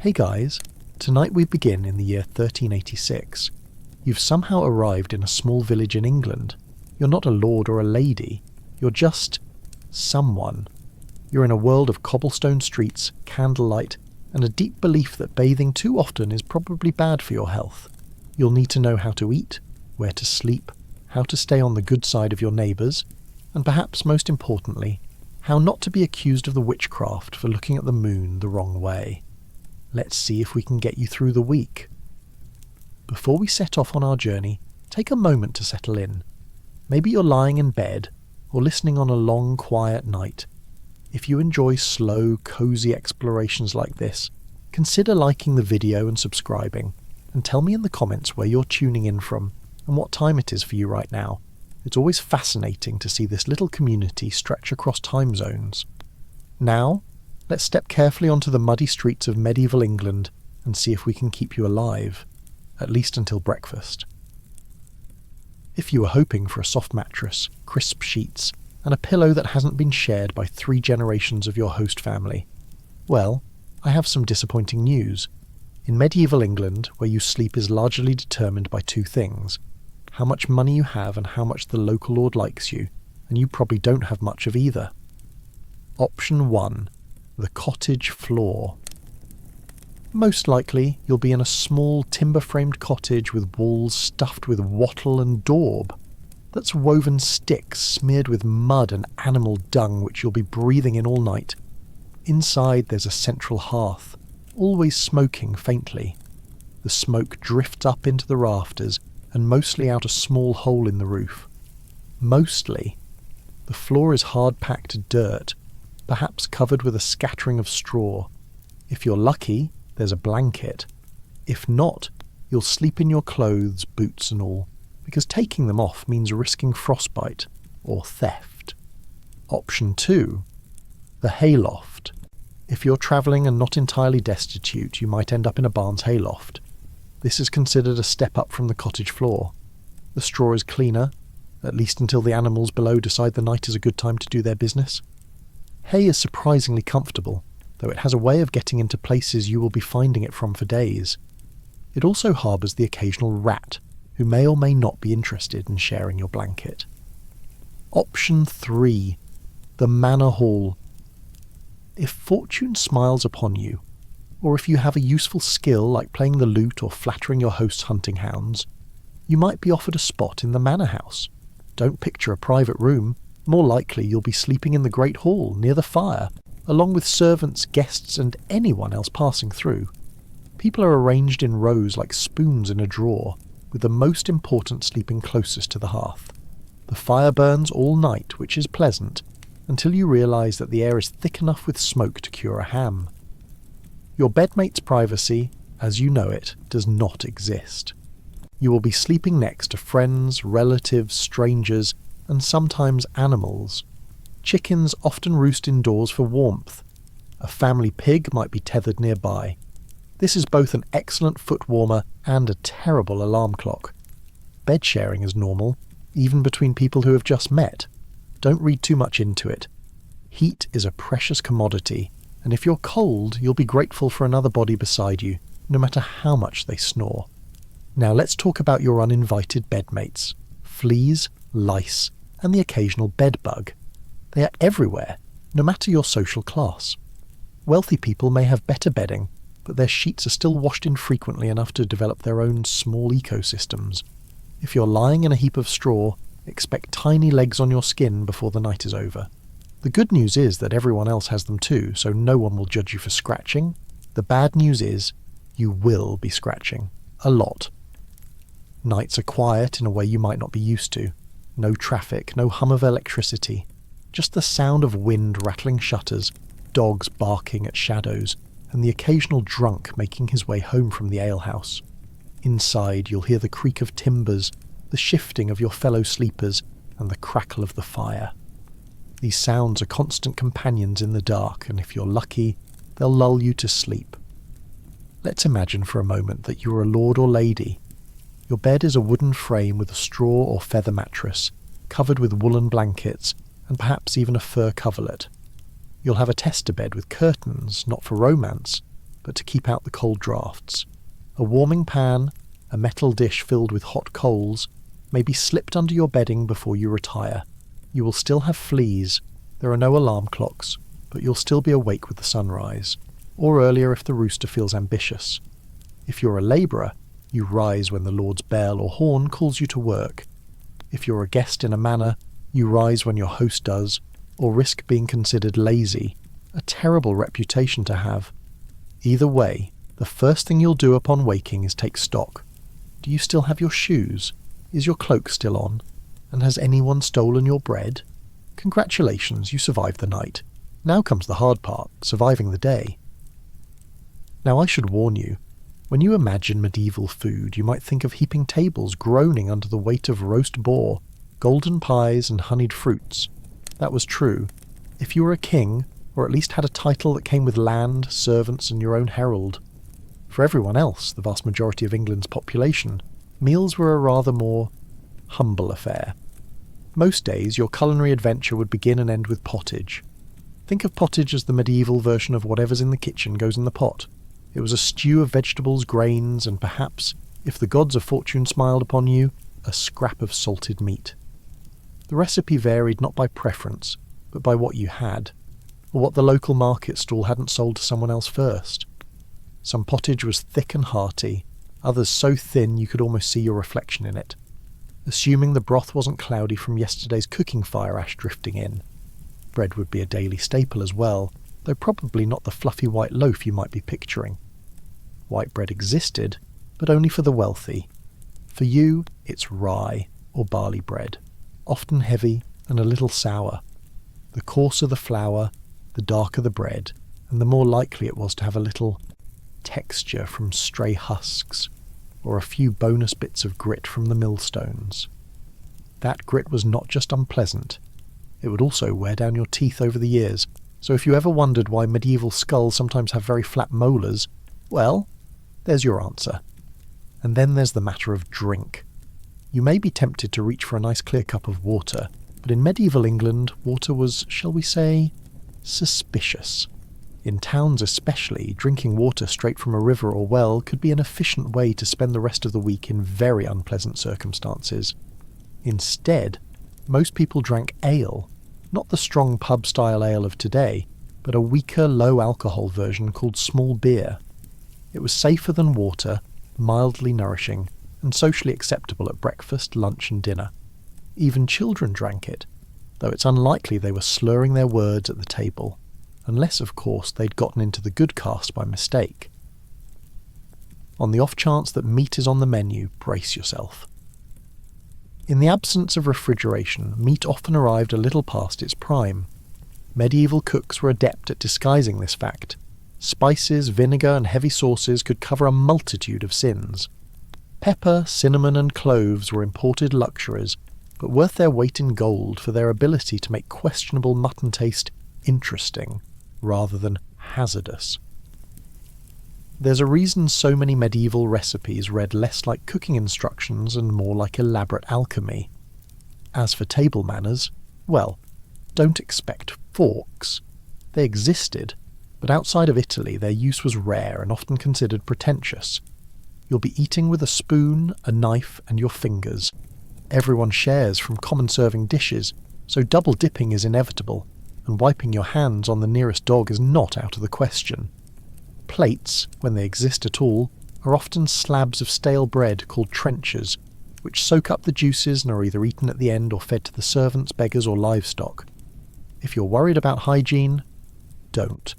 Hey guys, tonight we begin in the year 1386. You've somehow arrived in a small village in England. You're not a lord or a lady, you're just someone. You're in a world of cobblestone streets, candlelight, and a deep belief that bathing too often is probably bad for your health. You'll need to know how to eat, where to sleep, how to stay on the good side of your neighbours, and perhaps most importantly, how not to be accused of the witchcraft for looking at the moon the wrong way. Let's see if we can get you through the week. Before we set off on our journey, take a moment to settle in. Maybe you're lying in bed or listening on a long, quiet night. If you enjoy slow, cosy explorations like this, consider liking the video and subscribing, and tell me in the comments where you're tuning in from and what time it is for you right now. It's always fascinating to see this little community stretch across time zones. Now, let's step carefully onto the muddy streets of medieval England and see if we can keep you alive, at least until breakfast. If you were hoping for a soft mattress, crisp sheets, and a pillow that hasn't been shared by 3 generations of your host family, well, I have some disappointing news. In medieval England, where you sleep is largely determined by 2 things: how much money you have and how much the local lord likes you, and you probably don't have much of either. Option 1. The cottage floor. Most likely, you'll be in a small timber-framed cottage with walls stuffed with wattle and daub. That's woven sticks smeared with mud and animal dung which you'll be breathing in all night. Inside there's a central hearth, always smoking faintly. The smoke drifts up into the rafters and mostly out a small hole in the roof. Mostly. The floor is hard-packed dirt, perhaps covered with a scattering of straw. If you're lucky, there's a blanket. If not, you'll sleep in your clothes, boots and all, because taking them off means risking frostbite or theft. Option 2. The hayloft. If you're travelling and not entirely destitute, you might end up in a barn's hayloft. This is considered a step up from the cottage floor. The straw is cleaner, at least until the animals below decide the night is a good time to do their business. Hay is surprisingly comfortable, though it has a way of getting into places you will be finding it from for days. It also harbours the occasional rat, who may or may not be interested in sharing your blanket. Option 3. The Manor Hall. If fortune smiles upon you, or if you have a useful skill like playing the lute or flattering your host's hunting hounds, you might be offered a spot in the manor house. Don't picture a private room. More likely you'll be sleeping in the great hall near the fire, along with servants, guests and anyone else passing through. People are arranged in rows like spoons in a drawer, with the most important sleeping closest to the hearth. The fire burns all night, which is pleasant, until you realise that the air is thick enough with smoke to cure a ham. Your bedmate's privacy, as you know it, does not exist. You will be sleeping next to friends, relatives, strangers, and sometimes animals. Chickens often roost indoors for warmth. A family pig might be tethered nearby. This is both an excellent foot warmer and a terrible alarm clock. Bed sharing is normal, even between people who have just met. Don't read too much into it. Heat is a precious commodity, and if you're cold, you'll be grateful for another body beside you, no matter how much they snore. Now let's talk about your uninvited bedmates. Fleas, lice, and the occasional bedbug. They are everywhere, no matter your social class. Wealthy people may have better bedding, but their sheets are still washed infrequently enough to develop their own small ecosystems. If you're lying in a heap of straw, expect tiny legs on your skin before the night is over. The good news is that everyone else has them too, so no one will judge you for scratching. The bad news is, you will be scratching. A lot. Nights are quiet in a way you might not be used to. No traffic, no hum of electricity. Just the sound of wind rattling shutters, dogs barking at shadows, and the occasional drunk making his way home from the alehouse. Inside you'll hear the creak of timbers, the shifting of your fellow sleepers, and the crackle of the fire. These sounds are constant companions in the dark, and if you're lucky, they'll lull you to sleep. Let's imagine for a moment that you're a lord or lady. Your bed is a wooden frame with a straw or feather mattress, covered with woolen blankets, and perhaps even a fur coverlet. You'll have a tester bed with curtains, not for romance, but to keep out the cold draughts. A warming pan, a metal dish filled with hot coals, may be slipped under your bedding before you retire. You will still have fleas, there are no alarm clocks, but you'll still be awake with the sunrise, or earlier if the rooster feels ambitious. If you're a labourer, you rise when the Lord's bell or horn calls you to work. If you're a guest in a manor, you rise when your host does, or risk being considered lazy, a terrible reputation to have. Either way, the first thing you'll do upon waking is take stock. Do you still have your shoes? Is your cloak still on? And has anyone stolen your bread? Congratulations, you survived the night. Now comes the hard part, surviving the day. Now I should warn you, when you imagine medieval food, you might think of heaping tables groaning under the weight of roast boar, golden pies and honeyed fruits. That was true. If you were a king, or at least had a title that came with land, servants and your own herald. For everyone else, the vast majority of England's population, meals were a rather more humble affair. Most days, your culinary adventure would begin and end with pottage. Think of pottage as the medieval version of whatever's in the kitchen goes in the pot. It was a stew of vegetables, grains, and perhaps, if the gods of fortune smiled upon you, a scrap of salted meat. The recipe varied not by preference, but by what you had, or what the local market stall hadn't sold to someone else first. Some pottage was thick and hearty, others so thin you could almost see your reflection in it, assuming the broth wasn't cloudy from yesterday's cooking fire ash drifting in. Bread would be a daily staple as well, though probably not the fluffy white loaf you might be picturing. White bread existed, but only for the wealthy. For you, it's rye or barley bread, often heavy and a little sour. The coarser the flour, the darker the bread, and the more likely it was to have a little texture from stray husks, or a few bonus bits of grit from the millstones. That grit was not just unpleasant, it would also wear down your teeth over the years, so if you ever wondered why medieval skulls sometimes have very flat molars, well, there's your answer. And then there's the matter of drink. You may be tempted to reach for a nice clear cup of water, but in medieval England, water was, shall we say, suspicious. In towns especially, drinking water straight from a river or well could be an efficient way to spend the rest of the week in very unpleasant circumstances. Instead, most people drank ale, not the strong pub-style ale of today, but a weaker, low-alcohol version called small beer. It was safer than water, mildly nourishing, and socially acceptable at breakfast, lunch and dinner. Even children drank it, though it's unlikely they were slurring their words at the table, unless, of course, they'd gotten into the good caste by mistake. On the off chance that meat is on the menu, brace yourself. In the absence of refrigeration, meat often arrived a little past its prime. Medieval cooks were adept at disguising this fact. Spices, vinegar, and heavy sauces could cover a multitude of sins. Pepper, cinnamon, and cloves were imported luxuries, but worth their weight in gold for their ability to make questionable mutton taste interesting, rather than hazardous. There's a reason so many medieval recipes read less like cooking instructions and more like elaborate alchemy. As for table manners, well, don't expect forks. They existed, but outside of Italy their use was rare and often considered pretentious. You'll be eating with a spoon, a knife, and your fingers. Everyone shares from common serving dishes, so double dipping is inevitable, and wiping your hands on the nearest dog is not out of the question. Plates, when they exist at all, are often slabs of stale bread called trenchers, which soak up the juices and are either eaten at the end or fed to the servants, beggars, or livestock. If you're worried about hygiene, don't.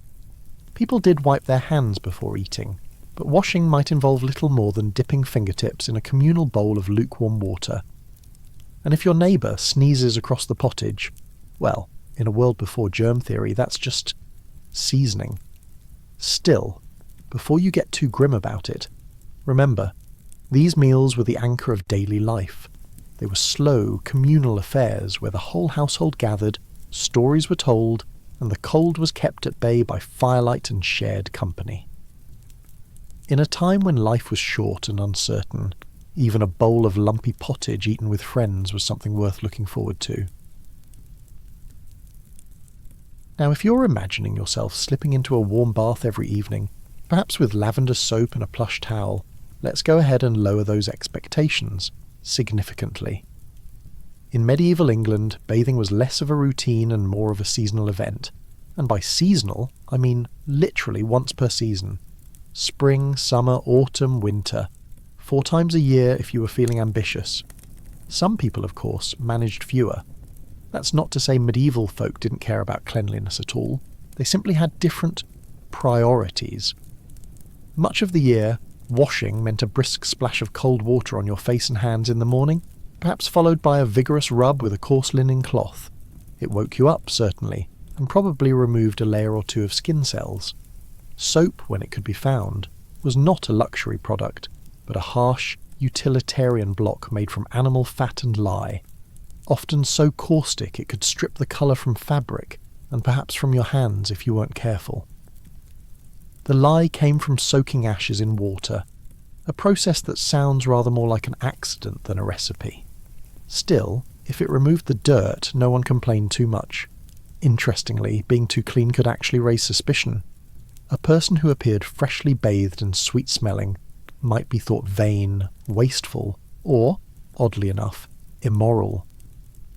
People did wipe their hands before eating, but washing might involve little more than dipping fingertips in a communal bowl of lukewarm water. And if your neighbour sneezes across the pottage, well, in a world before germ theory, that's just seasoning. Still, before you get too grim about it, remember, these meals were the anchor of daily life. They were slow, communal affairs where the whole household gathered, stories were told, and the cold was kept at bay by firelight and shared company. In a time when life was short and uncertain, even a bowl of lumpy pottage eaten with friends was something worth looking forward to. Now, if you're imagining yourself slipping into a warm bath every evening, Perhaps with lavender soap and a plush towel, let's go ahead and lower those expectations significantly. In medieval England, bathing was less of a routine and more of a seasonal event. And by seasonal, I mean literally once per season. Spring, summer, autumn, winter. 4 times a year if you were feeling ambitious. Some people, of course, managed fewer. That's not to say medieval folk didn't care about cleanliness at all. They simply had different priorities. Much of the year, washing meant a brisk splash of cold water on your face and hands in the morning, perhaps followed by a vigorous rub with a coarse linen cloth. It woke you up, certainly, and probably removed a layer or two of skin cells. Soap, when it could be found, was not a luxury product, but a harsh, utilitarian block made from animal fat and lye, often so caustic it could strip the colour from fabric, and perhaps from your hands if you weren't careful. The lye came from soaking ashes in water, a process that sounds rather more like an accident than a recipe. Still, if it removed the dirt, no one complained too much. Interestingly, being too clean could actually raise suspicion. A person who appeared freshly bathed and sweet-smelling might be thought vain, wasteful, or, oddly enough, immoral.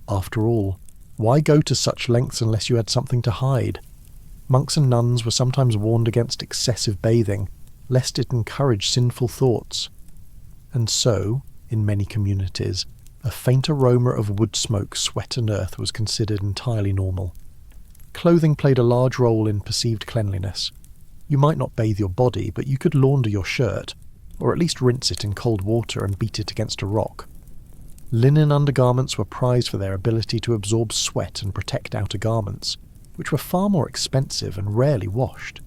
After all, why go to such lengths unless you had something to hide? Monks and nuns were sometimes warned against excessive bathing, lest it encourage sinful thoughts. And so, in many communities, a faint aroma of wood smoke, sweat and earth was considered entirely normal. Clothing played a large role in perceived cleanliness. You might not bathe your body, but you could launder your shirt, or at least rinse it in cold water and beat it against a rock. Linen undergarments were prized for their ability to absorb sweat and protect outer garments, which were far more expensive and rarely washed.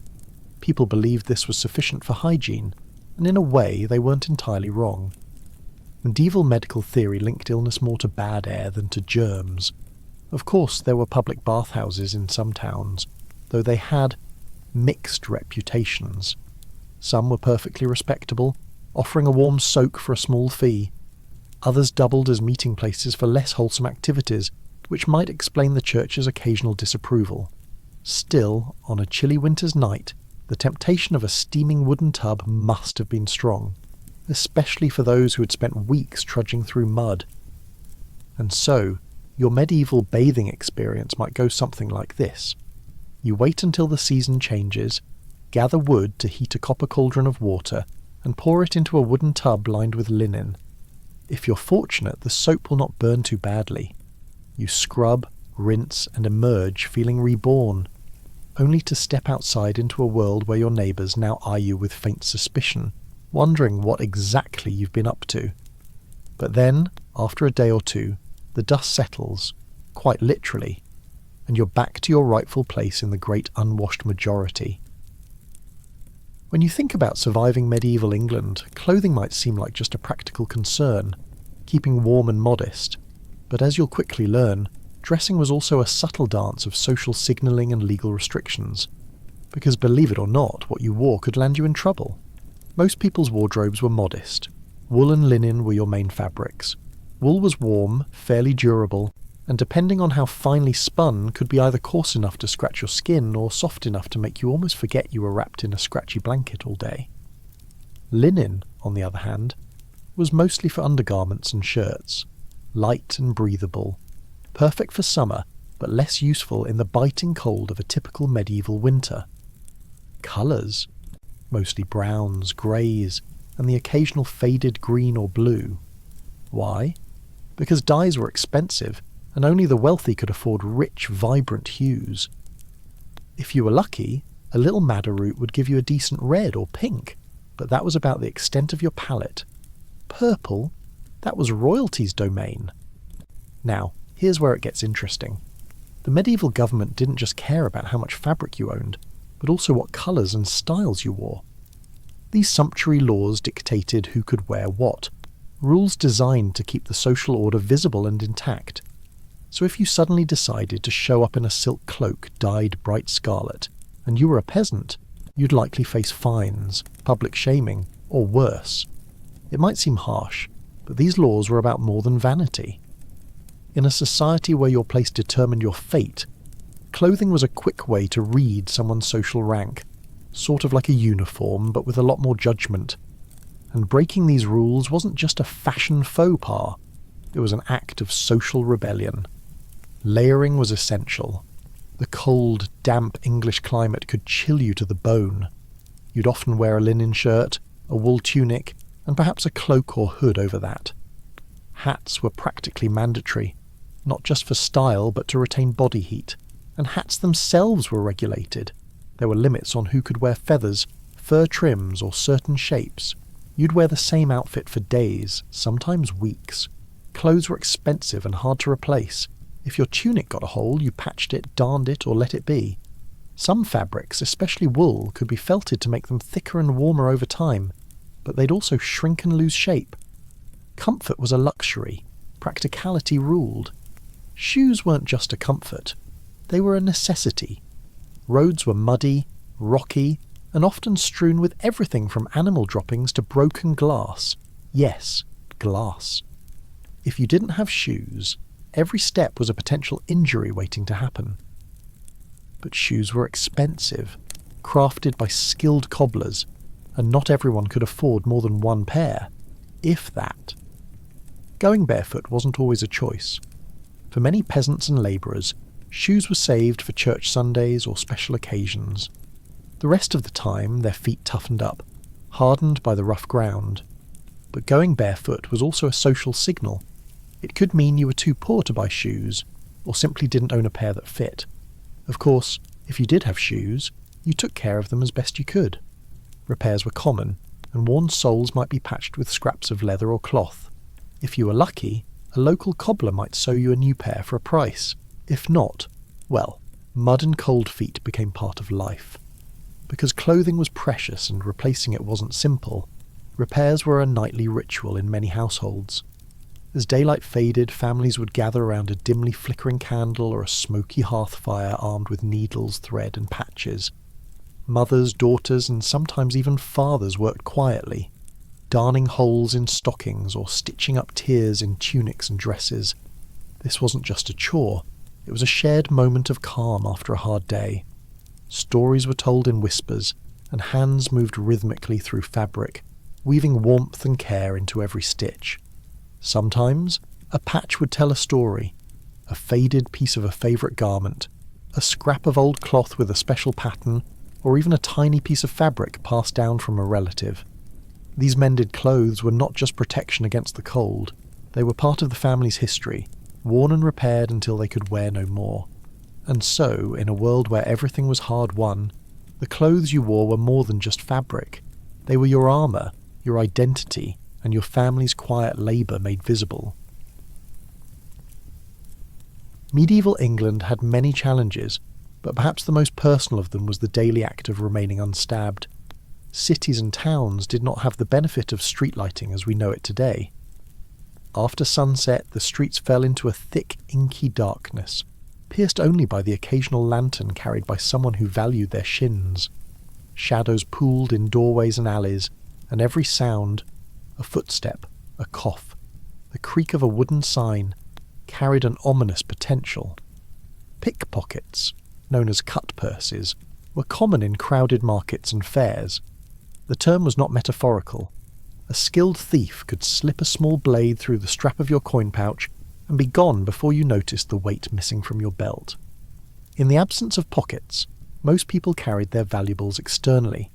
People believed this was sufficient for hygiene, and in a way they weren't entirely wrong. Medieval medical theory linked illness more to bad air than to germs. Of course, there were public bathhouses in some towns, though they had mixed reputations. Some were perfectly respectable, offering a warm soak for a small fee. Others doubled as meeting places for less wholesome activities, which might explain the church's occasional disapproval. Still, on a chilly winter's night, the temptation of a steaming wooden tub must have been strong, especially for those who had spent weeks trudging through mud. And so, your medieval bathing experience might go something like this. You wait until the season changes, gather wood to heat a copper cauldron of water, and pour it into a wooden tub lined with linen. If you're fortunate, the soap will not burn too badly. You scrub, rinse, and emerge feeling reborn, only to step outside into a world where your neighbours now eye you with faint suspicion, wondering what exactly you've been up to. But then, after a day or two, the dust settles, quite literally, and you're back to your rightful place in the great unwashed majority. When you think about surviving medieval England, clothing might seem like just a practical concern, keeping warm and modest. But as you'll quickly learn, dressing was also a subtle dance of social signalling and legal restrictions. Because believe it or not, what you wore could land you in trouble. Most people's wardrobes were modest. Wool and linen were your main fabrics. Wool was warm, fairly durable, and depending on how finely spun, could be either coarse enough to scratch your skin or soft enough to make you almost forget you were wrapped in a scratchy blanket all day. Linen, on the other hand, was mostly for undergarments and shirts, light and breathable, perfect for summer, but less useful in the biting cold of a typical medieval winter. Colours, mostly browns, greys, and the occasional faded green or blue. Why? Because dyes were expensive, and only the wealthy could afford rich, vibrant hues. If you were lucky, a little madder root would give you a decent red or pink, but that was about the extent of your palette. Purple? That was royalty's domain. Now, here's where it gets interesting. The medieval government didn't just care about how much fabric you owned, but also what colours and styles you wore. These sumptuary laws dictated who could wear what, rules designed to keep the social order visible and intact. So if you suddenly decided to show up in a silk cloak dyed bright scarlet, and you were a peasant, you'd likely face fines, public shaming, or worse. It might seem harsh, but these laws were about more than vanity. In a society where your place determined your fate, clothing was a quick way to read someone's social rank, sort of like a uniform but with a lot more judgment. And breaking these rules wasn't just a fashion faux pas, it was an act of social rebellion. Layering was essential. The cold, damp English climate could chill you to the bone. You'd often wear a linen shirt, a wool tunic, and perhaps a cloak or hood over that. Hats were practically mandatory, not just for style but to retain body heat, and hats themselves were regulated. There were limits on who could wear feathers, fur trims, or certain shapes. You'd wear the same outfit for days, sometimes weeks. Clothes were expensive and hard to replace. If your tunic got a hole, you patched it, darned it, or let it be. Some fabrics, especially wool, could be felted to make them thicker and warmer over time, but they'd also shrink and lose shape. Comfort was a luxury. Practicality ruled. Shoes weren't just a comfort. They were a necessity. Roads were muddy, rocky, and often strewn with everything from animal droppings to broken glass. Yes, glass. If you didn't have shoes, every step was a potential injury waiting to happen. But shoes were expensive, crafted by skilled cobblers, and not everyone could afford more than one pair, if that. Going barefoot wasn't always a choice. For many peasants and labourers, shoes were saved for church Sundays or special occasions. The rest of the time, their feet toughened up, hardened by the rough ground. But going barefoot was also a social signal. It could mean you were too poor to buy shoes, or simply didn't own a pair that fit. Of course, if you did have shoes, you took care of them as best you could. Repairs were common, and worn soles might be patched with scraps of leather or cloth. If you were lucky, a local cobbler might sew you a new pair for a price. If not, well, mud and cold feet became part of life. Because clothing was precious and replacing it wasn't simple, repairs were a nightly ritual in many households. As daylight faded, families would gather around a dimly flickering candle or a smoky hearth fire armed with needles, thread, and patches. Mothers, daughters, and sometimes even fathers worked quietly, darning holes in stockings or stitching up tears in tunics and dresses. This wasn't just a chore, it was a shared moment of calm after a hard day. Stories were told in whispers, and hands moved rhythmically through fabric, weaving warmth and care into every stitch. Sometimes, a patch would tell a story, a faded piece of a favourite garment, a scrap of old cloth with a special pattern, or even a tiny piece of fabric passed down from a relative. These mended clothes were not just protection against the cold, they were part of the family's history, worn and repaired until they could wear no more. And so, in a world where everything was hard-won, the clothes you wore were more than just fabric. They were your armour, your identity, and your family's quiet labour made visible. Medieval England had many challenges, but perhaps the most personal of them was the daily act of remaining unstabbed. Cities and towns did not have the benefit of street lighting as we know it today. After sunset, the streets fell into a thick, inky darkness, pierced only by the occasional lantern carried by someone who valued their shins. Shadows pooled in doorways and alleys, and every sound, a footstep, a cough, the creak of a wooden sign, carried an ominous potential. Pickpockets, known as cut purses, were common in crowded markets and fairs. The term was not metaphorical. A skilled thief could slip a small blade through the strap of your coin pouch and be gone before you noticed the weight missing from your belt. In the absence of pockets, most people carried their valuables externally,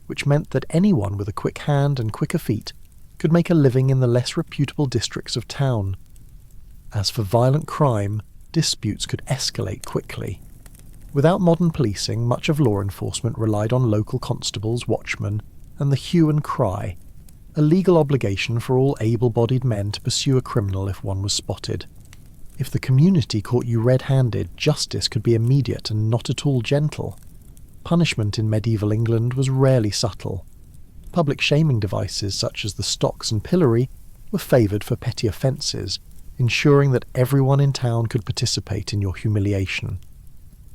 which meant that anyone with a quick hand and quicker feet could make a living in the less reputable districts of town. As for violent crime, disputes could escalate quickly. Without modern policing, much of law enforcement relied on local constables, watchmen, and the hue and cry, a legal obligation for all able-bodied men to pursue a criminal if one was spotted. If the community caught you red-handed, justice could be immediate and not at all gentle. Punishment in medieval England was rarely subtle. Public shaming devices such as the stocks and pillory were favoured for petty offences, ensuring that everyone in town could participate in your humiliation.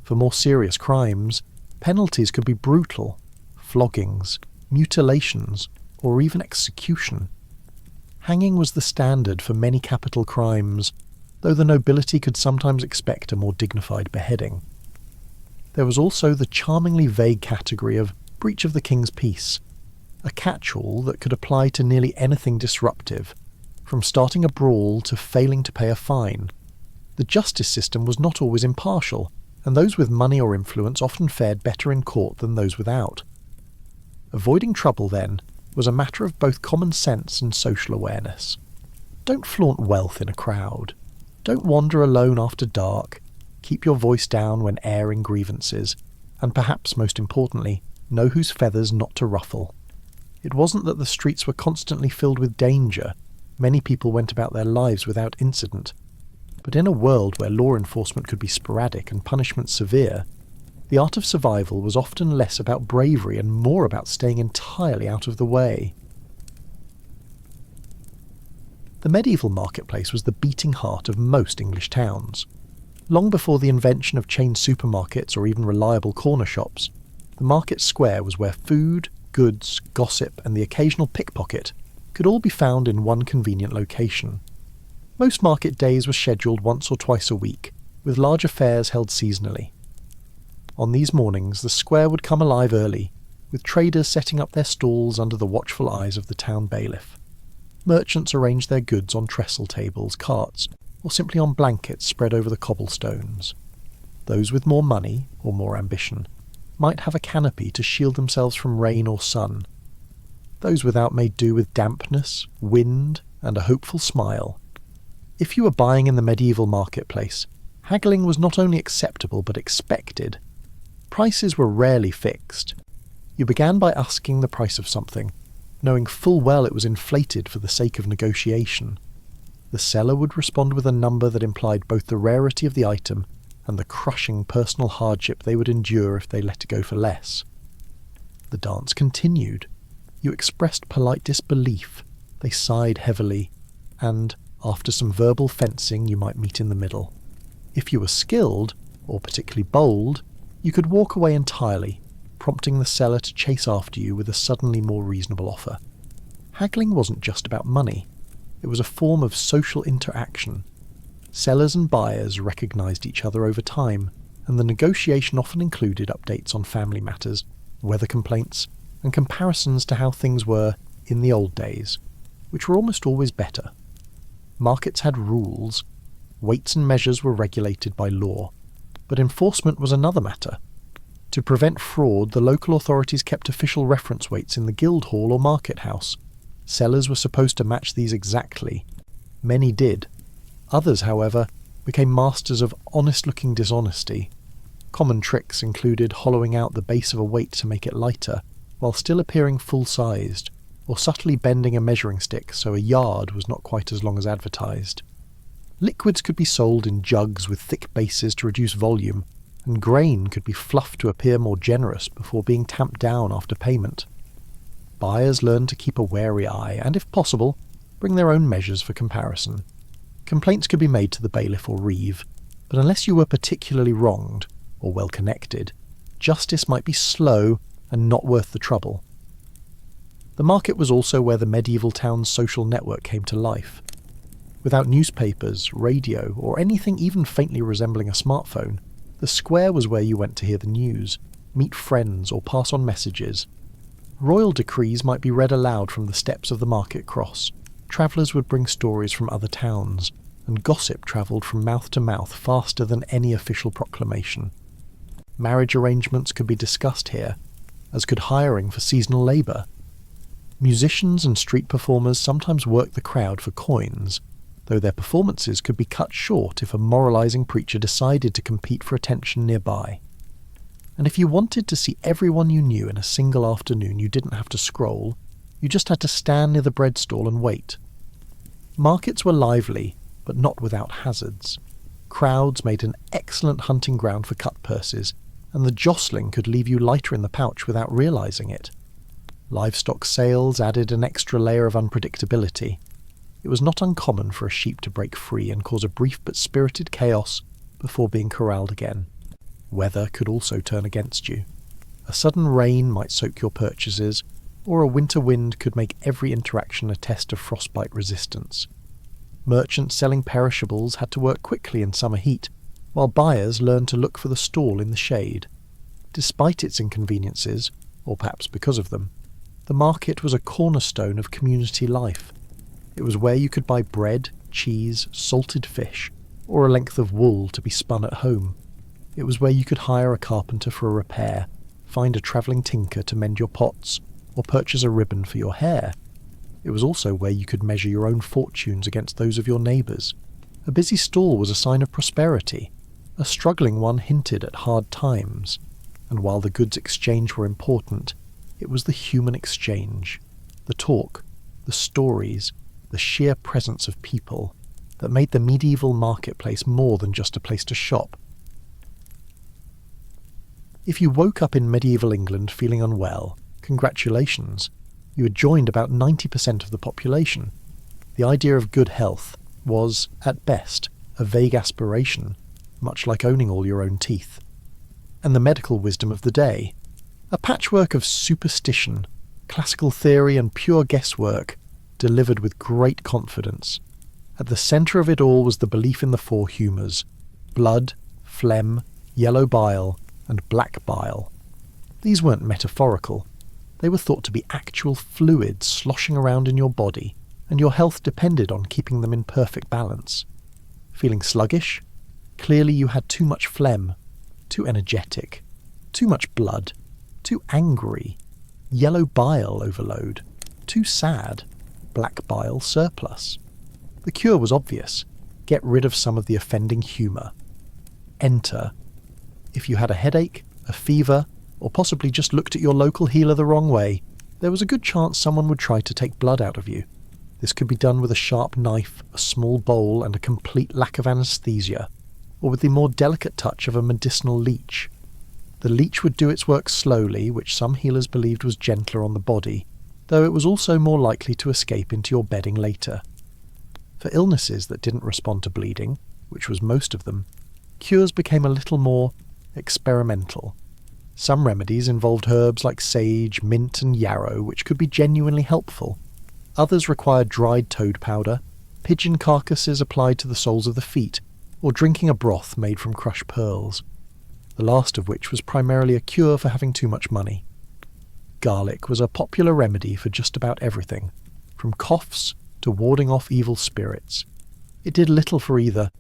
For more serious crimes, penalties could be brutal: floggings, mutilations, or even execution. Hanging was the standard for many capital crimes, though the nobility could sometimes expect a more dignified beheading. There was also the charmingly vague category of breach of the king's peace, a catch-all that could apply to nearly anything disruptive, from starting a brawl to failing to pay a fine. The justice system was not always impartial, and those with money or influence often fared better in court than those without. Avoiding trouble, then, was a matter of both common sense and social awareness. Don't flaunt wealth in a crowd. Don't wander alone after dark. Keep your voice down when airing grievances, and perhaps most importantly, know whose feathers not to ruffle. It wasn't that the streets were constantly filled with danger. Many people went about their lives without incident. But in a world where law enforcement could be sporadic and punishment severe, the art of survival was often less about bravery and more about staying entirely out of the way. The medieval marketplace was the beating heart of most English towns. Long before the invention of chain supermarkets or even reliable corner shops, the market square was where food, goods, gossip, and the occasional pickpocket could all be found in one convenient location. Most market days were scheduled once or twice a week, with larger fairs held seasonally. On these mornings the square would come alive early, with traders setting up their stalls under the watchful eyes of the town bailiff. Merchants arranged their goods on trestle tables, carts, or simply on blankets spread over the cobblestones. Those with more money, or more ambition, might have a canopy to shield themselves from rain or sun. Those without made do with dampness, wind, and a hopeful smile. If you were buying in the medieval marketplace, haggling was not only acceptable but expected. Prices were rarely fixed. You began by asking the price of something, knowing full well it was inflated for the sake of negotiation. The seller would respond with a number that implied both the rarity of the item and the crushing personal hardship they would endure if they let it go for less. The dance continued. You expressed polite disbelief, they sighed heavily, and, after some verbal fencing, you might meet in the middle. If you were skilled, or particularly bold, you could walk away entirely, prompting the seller to chase after you with a suddenly more reasonable offer. Haggling wasn't just about money. It was a form of social interaction. Sellers and buyers recognised each other over time, and the negotiation often included updates on family matters, weather complaints, and comparisons to how things were in the old days, which were almost always better. Markets had rules. Weights and measures were regulated by law, but enforcement was another matter. To prevent fraud, the local authorities kept official reference weights in the guild hall or market house. Sellers were supposed to match these exactly. Many did. Others, however, became masters of honest-looking dishonesty. Common tricks included hollowing out the base of a weight to make it lighter, while still appearing full-sized, or subtly bending a measuring stick so a yard was not quite as long as advertised. Liquids could be sold in jugs with thick bases to reduce volume, and grain could be fluffed to appear more generous before being tamped down after payment. Buyers learned to keep a wary eye and, if possible, bring their own measures for comparison. Complaints could be made to the bailiff or reeve, but unless you were particularly wronged, or well-connected, justice might be slow and not worth the trouble. The market was also where the medieval town's social network came to life. Without newspapers, radio, or anything even faintly resembling a smartphone, the square was where you went to hear the news, meet friends, or pass on messages. Royal decrees might be read aloud from the steps of the market cross. Travellers would bring stories from other towns, and gossip travelled from mouth to mouth faster than any official proclamation. Marriage arrangements could be discussed here, as could hiring for seasonal labour. Musicians and street performers sometimes worked the crowd for coins, though their performances could be cut short if a moralising preacher decided to compete for attention nearby. And if you wanted to see everyone you knew in a single afternoon, you didn't have to scroll, you just had to stand near the bread stall and wait. Markets were lively, but not without hazards. Crowds made an excellent hunting ground for cut purses, and the jostling could leave you lighter in the pouch without realising it. Livestock sales added an extra layer of unpredictability. It was not uncommon for a sheep to break free and cause a brief but spirited chaos before being corralled again. Weather could also turn against you. A sudden rain might soak your purchases, or a winter wind could make every interaction a test of frostbite resistance. Merchants selling perishables had to work quickly in summer heat, while buyers learned to look for the stall in the shade. Despite its inconveniences, or perhaps because of them, the market was a cornerstone of community life. It was where you could buy bread, cheese, salted fish, or a length of wool to be spun at home. It was where you could hire a carpenter for a repair, find a travelling tinker to mend your pots, or purchase a ribbon for your hair. It was also where you could measure your own fortunes against those of your neighbours. A busy stall was a sign of prosperity. A struggling one hinted at hard times. And while the goods exchange were important, it was the human exchange, the talk, the stories, the sheer presence of people that made the medieval marketplace more than just a place to shop. If you woke up in medieval England feeling unwell, congratulations, you had joined about 90% of the population. The idea of good health was, at best, a vague aspiration, much like owning all your own teeth. And the medical wisdom of the day, a patchwork of superstition, classical theory and pure guesswork, delivered with great confidence. At the centre of it all was the belief in the four humours: blood, phlegm, yellow bile, and black bile. These weren't metaphorical. They were thought to be actual fluids sloshing around in your body, and your health depended on keeping them in perfect balance. Feeling sluggish? Clearly you had too much phlegm, too energetic, too much blood, too angry, yellow bile overload, too sad, black bile surplus. The cure was obvious. Get rid of some of the offending humour. Enter. If you had a headache, a fever, or possibly just looked at your local healer the wrong way, there was a good chance someone would try to take blood out of you. This could be done with a sharp knife, a small bowl, and a complete lack of anaesthesia, or with the more delicate touch of a medicinal leech. The leech would do its work slowly, which some healers believed was gentler on the body, though it was also more likely to escape into your bedding later. For illnesses that didn't respond to bleeding, which was most of them, cures became a little more experimental. Some remedies involved herbs like sage, mint and yarrow, which could be genuinely helpful. Others required dried toad powder, pigeon carcasses applied to the soles of the feet, or drinking a broth made from crushed pearls, the last of which was primarily a cure for having too much money. Garlic was a popular remedy for just about everything, from coughs to warding off evil spirits. It did little for either,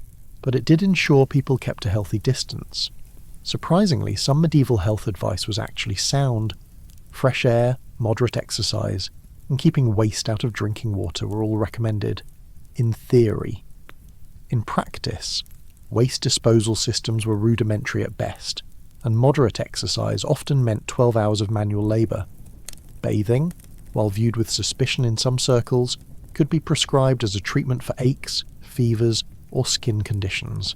but it did ensure people kept a healthy distance. Surprisingly, some medieval health advice was actually sound. Fresh air, moderate exercise, and keeping waste out of drinking water were all recommended, in theory. In practice, waste disposal systems were rudimentary at best, and moderate exercise often meant 12 hours of manual labour. Bathing, while viewed with suspicion in some circles, could be prescribed as a treatment for aches, fevers, or skin conditions.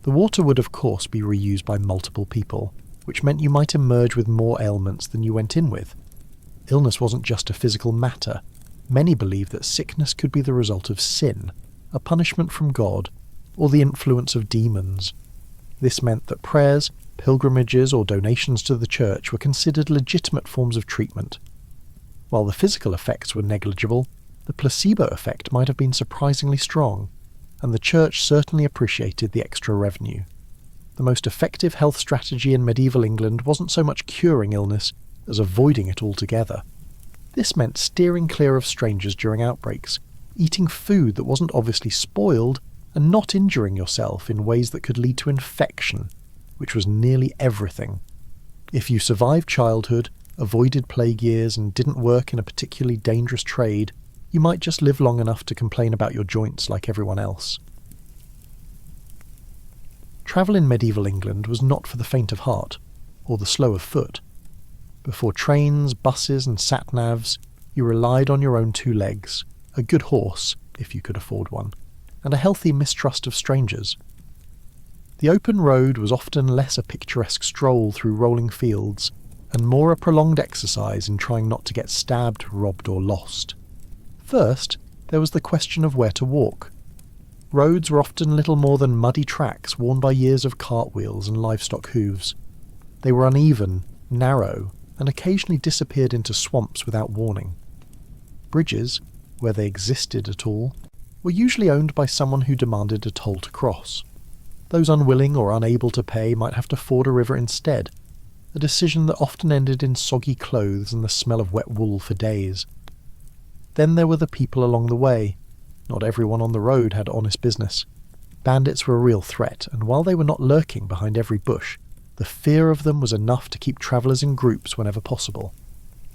The water would of course be reused by multiple people, which meant you might emerge with more ailments than you went in with. Illness wasn't just a physical matter. Many believed that sickness could be the result of sin, a punishment from God, or the influence of demons. This meant that prayers, pilgrimages, or donations to the church were considered legitimate forms of treatment. While the physical effects were negligible, the placebo effect might have been surprisingly strong, and the church certainly appreciated the extra revenue. The most effective health strategy in medieval England wasn't so much curing illness as avoiding it altogether. This meant steering clear of strangers during outbreaks, eating food that wasn't obviously spoiled, and not injuring yourself in ways that could lead to infection, which was nearly everything. If you survived childhood, avoided plague years, and didn't work in a particularly dangerous trade, you might just live long enough to complain about your joints like everyone else. Travel in medieval England was not for the faint of heart, or the slow of foot. Before trains, buses and sat-navs, you relied on your own two legs, a good horse, if you could afford one, and a healthy mistrust of strangers. The open road was often less a picturesque stroll through rolling fields, and more a prolonged exercise in trying not to get stabbed, robbed or lost. First, there was the question of where to walk. Roads were often little more than muddy tracks worn by years of cartwheels and livestock hooves. They were uneven, narrow, and occasionally disappeared into swamps without warning. Bridges, where they existed at all, were usually owned by someone who demanded a toll to cross. Those unwilling or unable to pay might have to ford a river instead. a decision that often ended in soggy clothes and the smell of wet wool for days. Then there were the people along the way. Not everyone on the road had honest business. Bandits were a real threat, and while they were not lurking behind every bush, the fear of them was enough to keep travellers in groups whenever possible.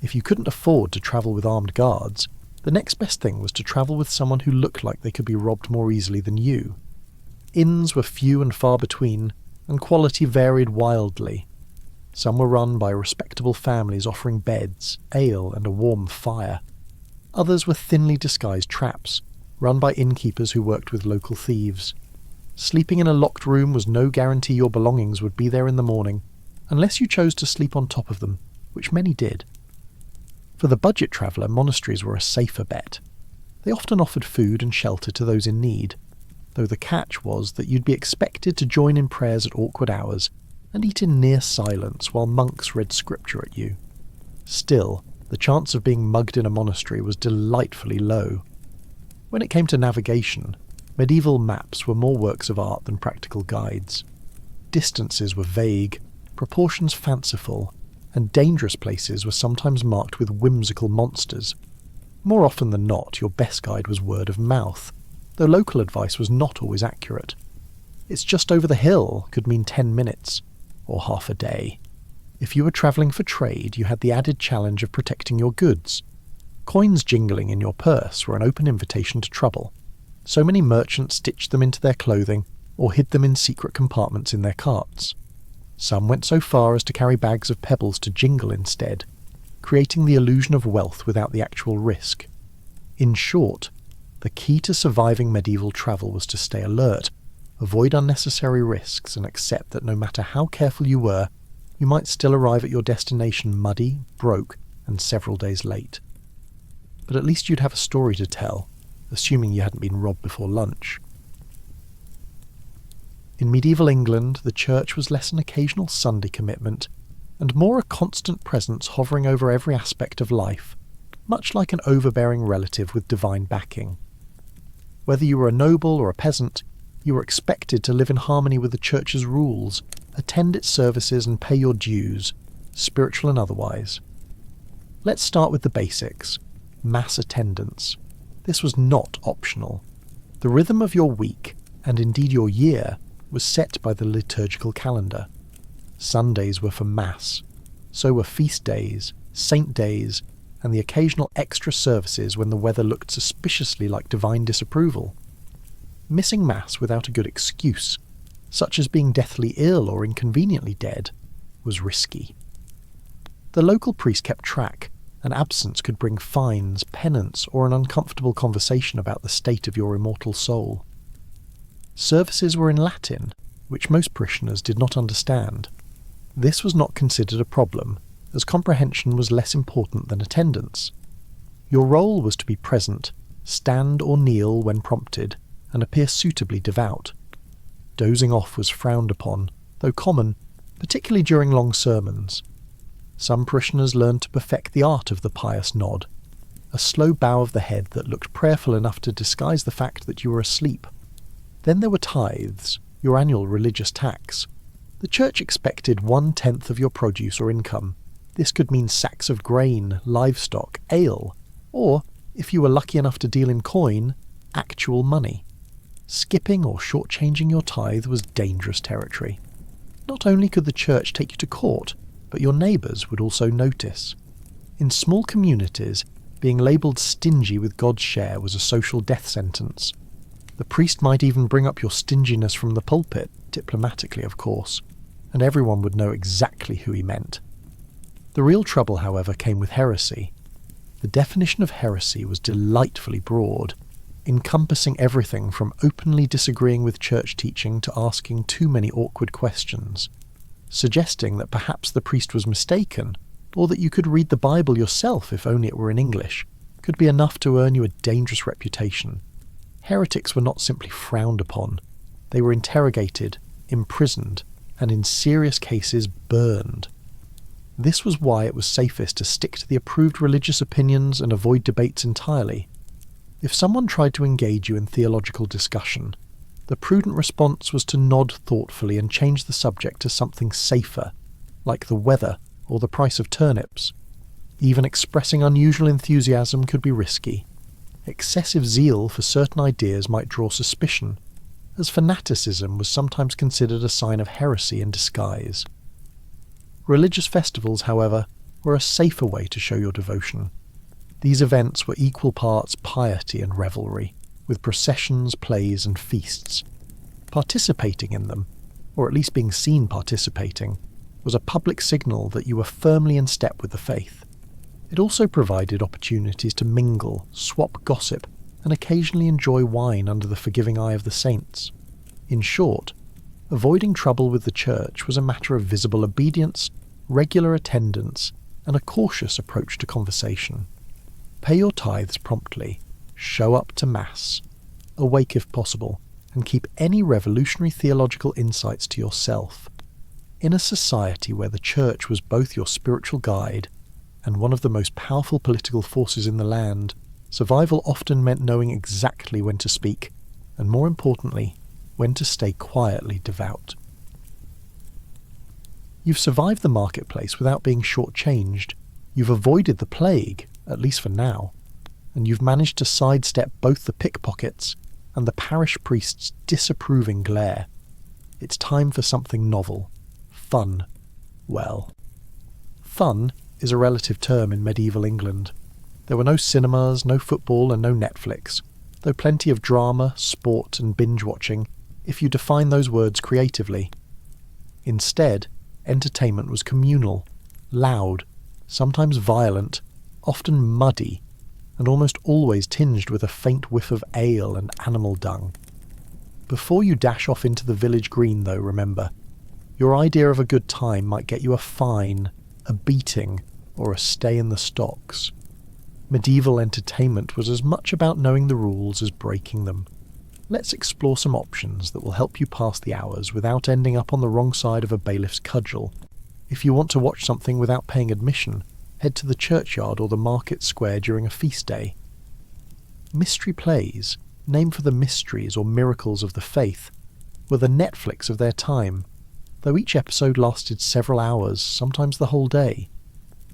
If you couldn't afford to travel with armed guards, the next best thing was to travel with someone who looked like they could be robbed more easily than you. Inns were few and far between, and quality varied wildly. Some were run by respectable families offering beds, ale, and a warm fire. Others were thinly disguised traps, run by innkeepers who worked with local thieves. Sleeping in a locked room was no guarantee your belongings would be there in the morning, unless you chose to sleep on top of them, which many did. For the budget traveller, monasteries were a safer bet. They often offered food and shelter to those in need, though the catch was that you'd be expected to join in prayers at awkward hours and eat in near silence while monks read scripture at you. Still, the chance of being mugged in a monastery was delightfully low. When it came to navigation, medieval maps were more works of art than practical guides. Distances were vague, proportions fanciful, and dangerous places were sometimes marked with whimsical monsters. More often than not, your best guide was word of mouth, though local advice was not always accurate. "It's just over the hill" could mean 10 minutes, or half a day. If you were travelling for trade, you had the added challenge of protecting your goods. Coins jingling in your purse were an open invitation to trouble. So many merchants stitched them into their clothing or hid them in secret compartments in their carts. Some went so far as to carry bags of pebbles to jingle instead, creating the illusion of wealth without the actual risk. In short, the key to surviving medieval travel was to stay alert, avoid unnecessary risks, and accept that no matter how careful you were, you might still arrive at your destination muddy, broke, and several days late. But at least you'd have a story to tell, assuming you hadn't been robbed before lunch. In medieval England, the church was less an occasional Sunday commitment, and more a constant presence hovering over every aspect of life, much like an overbearing relative with divine backing. Whether you were a noble or a peasant, you were expected to live in harmony with the church's rules, attend its services and pay your dues, spiritual and otherwise. Let's start with the basics. Mass attendance. This was not optional. The rhythm of your week, and indeed your year, was set by the liturgical calendar. Sundays were for Mass. So were feast days, saint days, and the occasional extra services when the weather looked suspiciously like divine disapproval. Missing Mass without a good excuse, such as being deathly ill or inconveniently dead, was risky. The local priest kept track, and absence could bring fines, penance, or an uncomfortable conversation about the state of your immortal soul. Services were in Latin, which most parishioners did not understand. This was not considered a problem, as comprehension was less important than attendance. Your role was to be present, stand or kneel when prompted, and appear suitably devout. Dozing off was frowned upon, though common, particularly during long sermons. Some parishioners learned to perfect the art of the pious nod, a slow bow of the head that looked prayerful enough to disguise the fact that you were asleep. Then there were tithes, your annual religious tax. The church expected 1/10 of your produce or income. This could mean sacks of grain, livestock, ale, or, if you were lucky enough to deal in coin, actual money. Skipping or shortchanging your tithe was dangerous territory. Not only could the church take you to court, but your neighbours would also notice. In small communities, being labelled stingy with God's share was a social death sentence. The priest might even bring up your stinginess from the pulpit, diplomatically of course, and everyone would know exactly who he meant. The real trouble, however, came with heresy. The definition of heresy was delightfully broad, encompassing everything from openly disagreeing with church teaching to asking too many awkward questions. Suggesting that perhaps the priest was mistaken, or that you could read the Bible yourself if only it were in English, could be enough to earn you a dangerous reputation. Heretics were not simply frowned upon, they were interrogated, imprisoned, and in serious cases burned. This was why it was safest to stick to the approved religious opinions and avoid debates entirely. If someone tried to engage you in theological discussion, the prudent response was to nod thoughtfully and change the subject to something safer. like the weather or the price of turnips. Even expressing unusual enthusiasm could be risky. Excessive zeal for certain ideas might draw suspicion, as fanaticism was sometimes considered a sign of heresy in disguise. Religious festivals, however, were a safer way to show your devotion. These events were equal parts piety and revelry, with processions, plays, and feasts. Participating in them, or at least being seen participating, was a public signal that you were firmly in step with the faith. It also provided opportunities to mingle, swap gossip, and occasionally enjoy wine under the forgiving eye of the saints. In short, avoiding trouble with the church was a matter of visible obedience, regular attendance, and a cautious approach to conversation. Pay your tithes promptly, show up to Mass, awake if possible, and keep any revolutionary theological insights to yourself. In a society where the church was both your spiritual guide and one of the most powerful political forces in the land, survival often meant knowing exactly when to speak, and more importantly, when to stay quietly devout. You've survived the marketplace without being shortchanged. You've avoided the plague, at least for now, and you've managed to sidestep both the pickpockets and the parish priest's disapproving glare. It's time for something novel. Fun. Well, fun is a relative term in medieval England. There were no cinemas, no football, and no Netflix, though plenty of drama, sport, and binge-watching, if you define those words creatively. Instead, entertainment was communal, loud, sometimes violent, often muddy, and almost always tinged with a faint whiff of ale and animal dung. Before you dash off into the village green, though, remember, your idea of a good time might get you a fine, a beating, or a stay in the stocks. Medieval entertainment was as much about knowing the rules as breaking them. Let's explore some options that will help you pass the hours without ending up on the wrong side of a bailiff's cudgel. If you want to watch something without paying admission, head to the churchyard or the market square during a feast day. Mystery plays, named for the mysteries or miracles of the faith, were the Netflix of their time, though each episode lasted several hours, sometimes the whole day.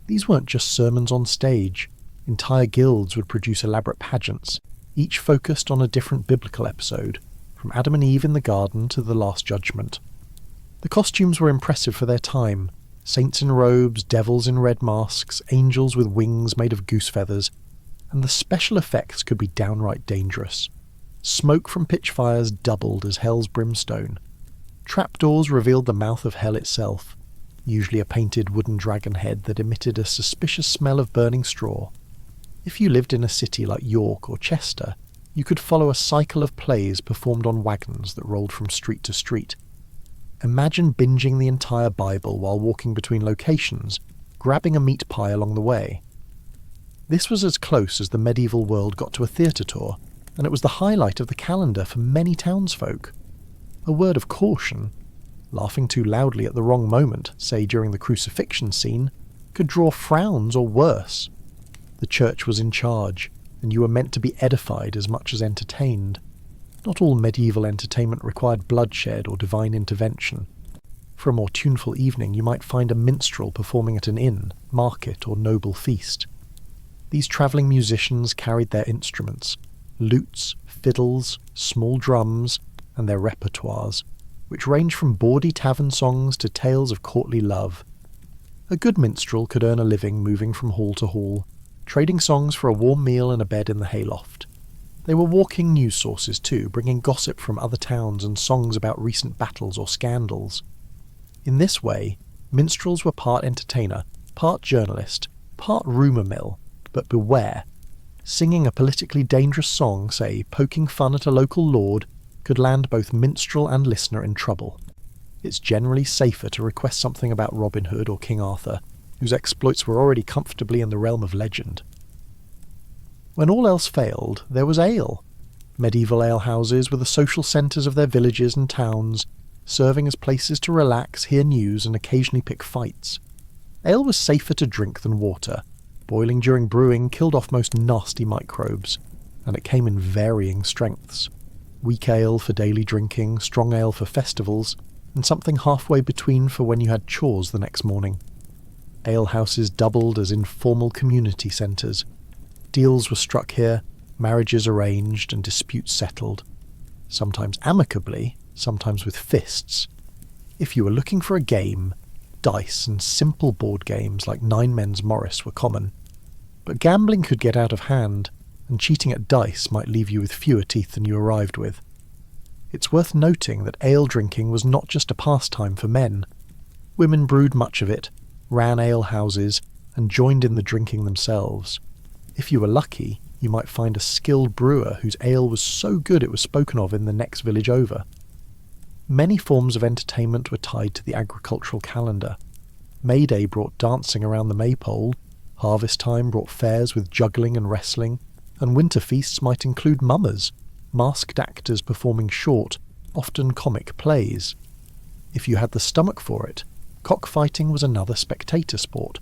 These weren't just sermons on stage. Entire guilds would produce elaborate pageants, each focused on a different biblical episode, from Adam and Eve in the garden to the Last Judgment. The costumes were impressive for their time. Saints in robes, devils in red masks, angels with wings made of goose feathers, and the special effects could be downright dangerous. Smoke from pitchfires doubled as hell's brimstone. Trapdoors revealed the mouth of hell itself, usually a painted wooden dragon head that emitted a suspicious smell of burning straw. If you lived in a city like York or Chester, you could follow a cycle of plays performed on wagons that rolled from street to street. Imagine binging the entire Bible while walking between locations, grabbing a meat pie along the way. This was as close as the medieval world got to a theatre tour, and it was the highlight of the calendar for many townsfolk. A word of caution: laughing too loudly at the wrong moment, say during the crucifixion scene, could draw frowns or worse. The church was in charge, and you were meant to be edified as much as entertained. Not all medieval entertainment required bloodshed or divine intervention. For a more tuneful evening, you might find a minstrel performing at an inn, market, or noble feast. These travelling musicians carried their instruments, lutes, fiddles, small drums, and their repertoires, which ranged from bawdy tavern songs to tales of courtly love. A good minstrel could earn a living moving from hall to hall, trading songs for a warm meal and a bed in the hayloft. They were walking news sources too, bringing gossip from other towns and songs about recent battles or scandals. In this way, minstrels were part entertainer, part journalist, part rumour mill, but beware. Singing a politically dangerous song, say poking fun at a local lord, could land both minstrel and listener in trouble. It's generally safer to request something about Robin Hood or King Arthur, whose exploits were already comfortably in the realm of legend. When all else failed, there was ale. Medieval alehouses were the social centres of their villages and towns, serving as places to relax, hear news, and occasionally pick fights. Ale was safer to drink than water. Boiling during brewing killed off most nasty microbes, and it came in varying strengths. Weak ale for daily drinking, strong ale for festivals, and something halfway between for when you had chores the next morning. Alehouses doubled as informal community centres. Deals were struck here, marriages arranged and disputes settled. Sometimes amicably, sometimes with fists. If you were looking for a game, dice and simple board games like Nine Men's Morris were common. But gambling could get out of hand, and cheating at dice might leave you with fewer teeth than you arrived with. It's worth noting that ale drinking was not just a pastime for men. Women brewed much of it, ran ale houses, and joined in the drinking themselves. If you were lucky, you might find a skilled brewer whose ale was so good it was spoken of in the next village over. Many forms of entertainment were tied to the agricultural calendar. May Day brought dancing around the maypole, harvest time brought fairs with juggling and wrestling, and winter feasts might include mummers, masked actors performing short, often comic plays. If you had the stomach for it, cockfighting was another spectator sport,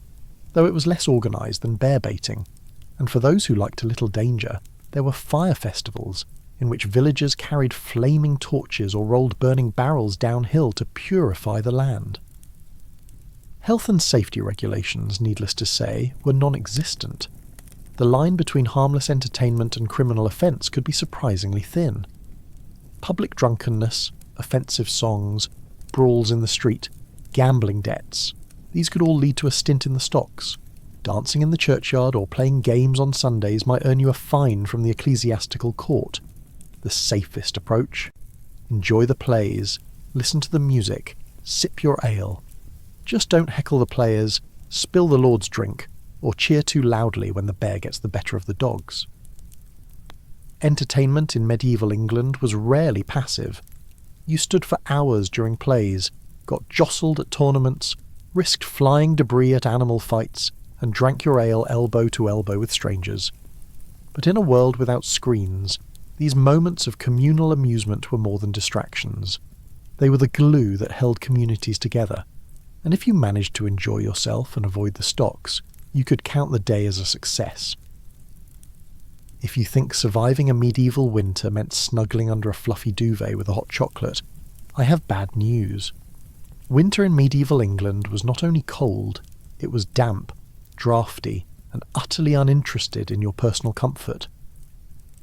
though it was less organised than bear baiting, and for those who liked a little danger, there were fire festivals in which villagers carried flaming torches or rolled burning barrels downhill to purify the land. Health and safety regulations, needless to say, were non-existent. The line between harmless entertainment and criminal offence could be surprisingly thin. Public drunkenness, offensive songs, brawls in the street, gambling debts, these could all lead to a stint in the stocks. Dancing in the churchyard or playing games on Sundays might earn you a fine from the ecclesiastical court. The safest approach: enjoy the plays, listen to the music, sip your ale. Just don't heckle the players, spill the Lord's drink, or cheer too loudly when the bear gets the better of the dogs. Entertainment in medieval England was rarely passive. You stood for hours during plays, got jostled at tournaments, risked flying debris at animal fights, and drank your ale elbow to elbow with strangers. But in a world without screens, these moments of communal amusement were more than distractions. They were the glue that held communities together, and if you managed to enjoy yourself and avoid the stocks, you could count the day as a success. If you think surviving a medieval winter meant snuggling under a fluffy duvet with a hot chocolate, I have bad news. Winter in medieval England was not only cold, it was damp, draughty, and utterly uninterested in your personal comfort.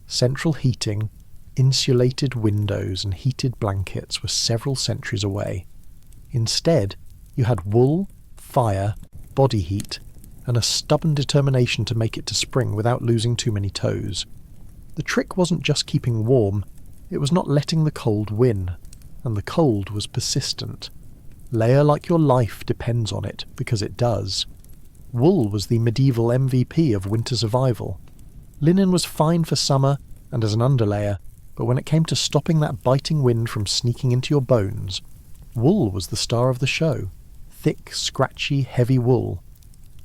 Central heating, insulated windows and heated blankets were several centuries away. Instead, you had wool, fire, body heat, and a stubborn determination to make it to spring without losing too many toes. The trick wasn't just keeping warm, it was not letting the cold win, and the cold was persistent. Layer like your life depends on it, because it does. Wool was the medieval MVP of winter survival. Linen was fine for summer and as an underlayer, but when it came to stopping that biting wind from sneaking into your bones, wool was the star of the show. Thick, scratchy, heavy wool.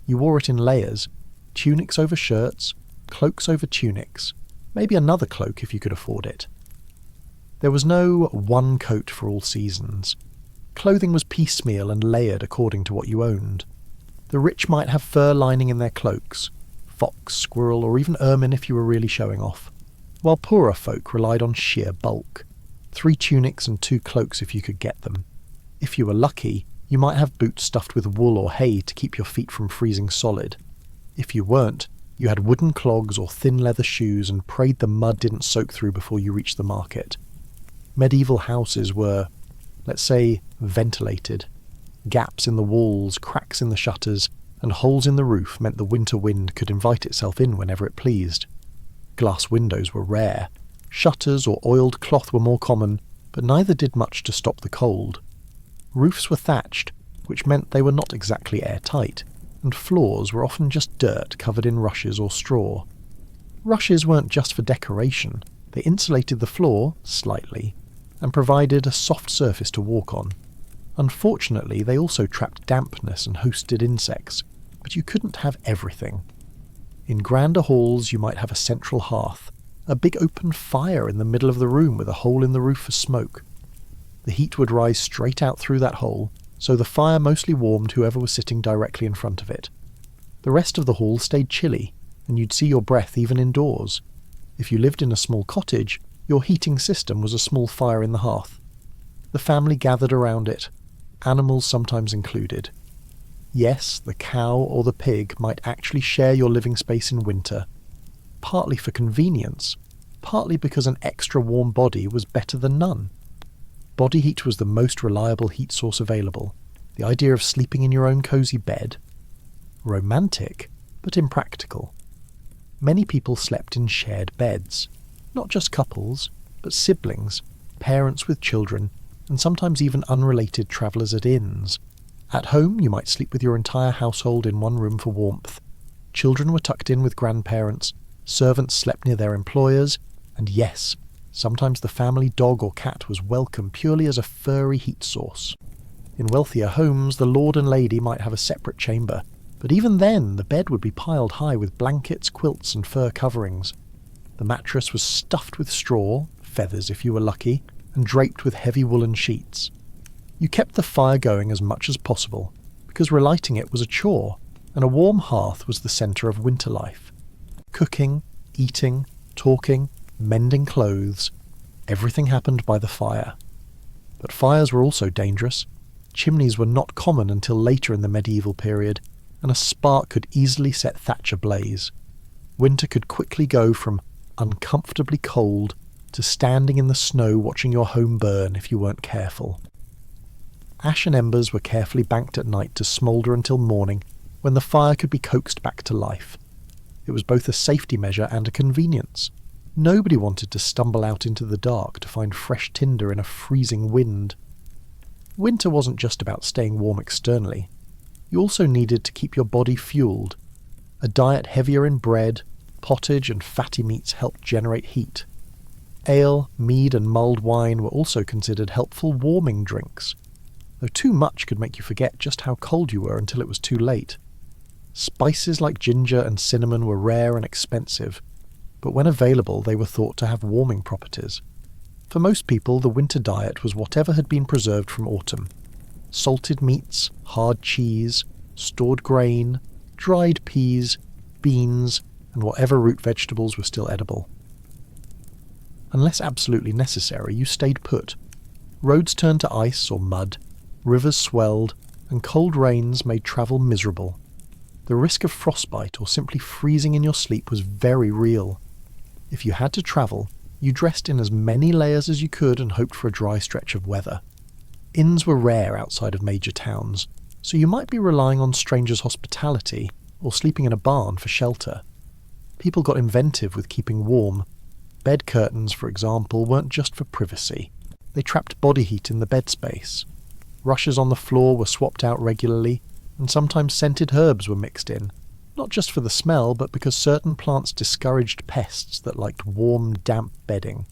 You wore it in layers, tunics over shirts, cloaks over tunics, maybe another cloak if you could afford it. There was no one coat for all seasons. Clothing was piecemeal and layered according to what you owned. The rich might have fur lining in their cloaks, fox, squirrel, or even ermine if you were really showing off, while poorer folk relied on sheer bulk. 3 tunics and 2 cloaks if you could get them. If you were lucky, you might have boots stuffed with wool or hay to keep your feet from freezing solid. If you weren't, you had wooden clogs or thin leather shoes and prayed the mud didn't soak through before you reached the market. Medieval houses were, let's say, ventilated. Gaps in the walls, cracks in the shutters, and holes in the roof meant the winter wind could invite itself in whenever it pleased. Glass windows were rare. Shutters or oiled cloth were more common, but neither did much to stop the cold. Roofs were thatched, which meant they were not exactly airtight, and floors were often just dirt covered in rushes or straw. Rushes weren't just for decoration, they insulated the floor, slightly, and provided a soft surface to walk on. Unfortunately, they also trapped dampness and hosted insects, but you couldn't have everything. In grander halls you might have a central hearth, a big open fire in the middle of the room with a hole in the roof for smoke. The heat would rise straight out through that hole, so the fire mostly warmed whoever was sitting directly in front of it. The rest of the hall stayed chilly, and you'd see your breath even indoors. If you lived in a small cottage, your heating system was a small fire in the hearth. The family gathered around it, animals sometimes included. Yes, the cow or the pig might actually share your living space in winter, partly for convenience, partly because an extra warm body was better than none. Body heat was the most reliable heat source available. The idea of sleeping in your own cosy bed? Romantic, but impractical. Many people slept in shared beds, not just couples, but siblings, parents with children, and sometimes even unrelated travellers at inns. At home, you might sleep with your entire household in one room for warmth. Children were tucked in with grandparents, servants slept near their employers, and yes, sometimes the family dog or cat was welcome purely as a furry heat source. In wealthier homes, the lord and lady might have a separate chamber, but even then the bed would be piled high with blankets, quilts and fur coverings. The mattress was stuffed with straw, feathers if you were lucky, and draped with heavy woolen sheets. You kept the fire going as much as possible, because relighting it was a chore, and a warm hearth was the centre of winter life. Cooking, eating, talking, mending clothes, everything happened by the fire. But fires were also dangerous. Chimneys were not common until later in the medieval period, and a spark could easily set thatch ablaze. Winter could quickly go from uncomfortably cold to standing in the snow watching your home burn if you weren't careful. Ash and embers were carefully banked at night to smoulder until morning, when the fire could be coaxed back to life. It was both a safety measure and a convenience. Nobody wanted to stumble out into the dark to find fresh tinder in a freezing wind. Winter wasn't just about staying warm externally. You also needed to keep your body fueled. A diet heavier in bread, pottage and fatty meats helped generate heat. Ale, mead and mulled wine were also considered helpful warming drinks, though too much could make you forget just how cold you were until it was too late. Spices like ginger and cinnamon were rare and expensive, but when available they were thought to have warming properties. For most people, the winter diet was whatever had been preserved from autumn. Salted meats, hard cheese, stored grain, dried peas, beans, and whatever root vegetables were still edible. Unless absolutely necessary, you stayed put. Roads turned to ice or mud, rivers swelled, and cold rains made travel miserable. The risk of frostbite or simply freezing in your sleep was very real. If you had to travel, you dressed in as many layers as you could and hoped for a dry stretch of weather. Inns were rare outside of major towns, so you might be relying on strangers' hospitality or sleeping in a barn for shelter. People got inventive with keeping warm. Bed curtains, for example, weren't just for privacy. They trapped body heat in the bed space. Rushes on the floor were swapped out regularly, and sometimes scented herbs were mixed in, not just for the smell, but because certain plants discouraged pests that liked warm, damp bedding.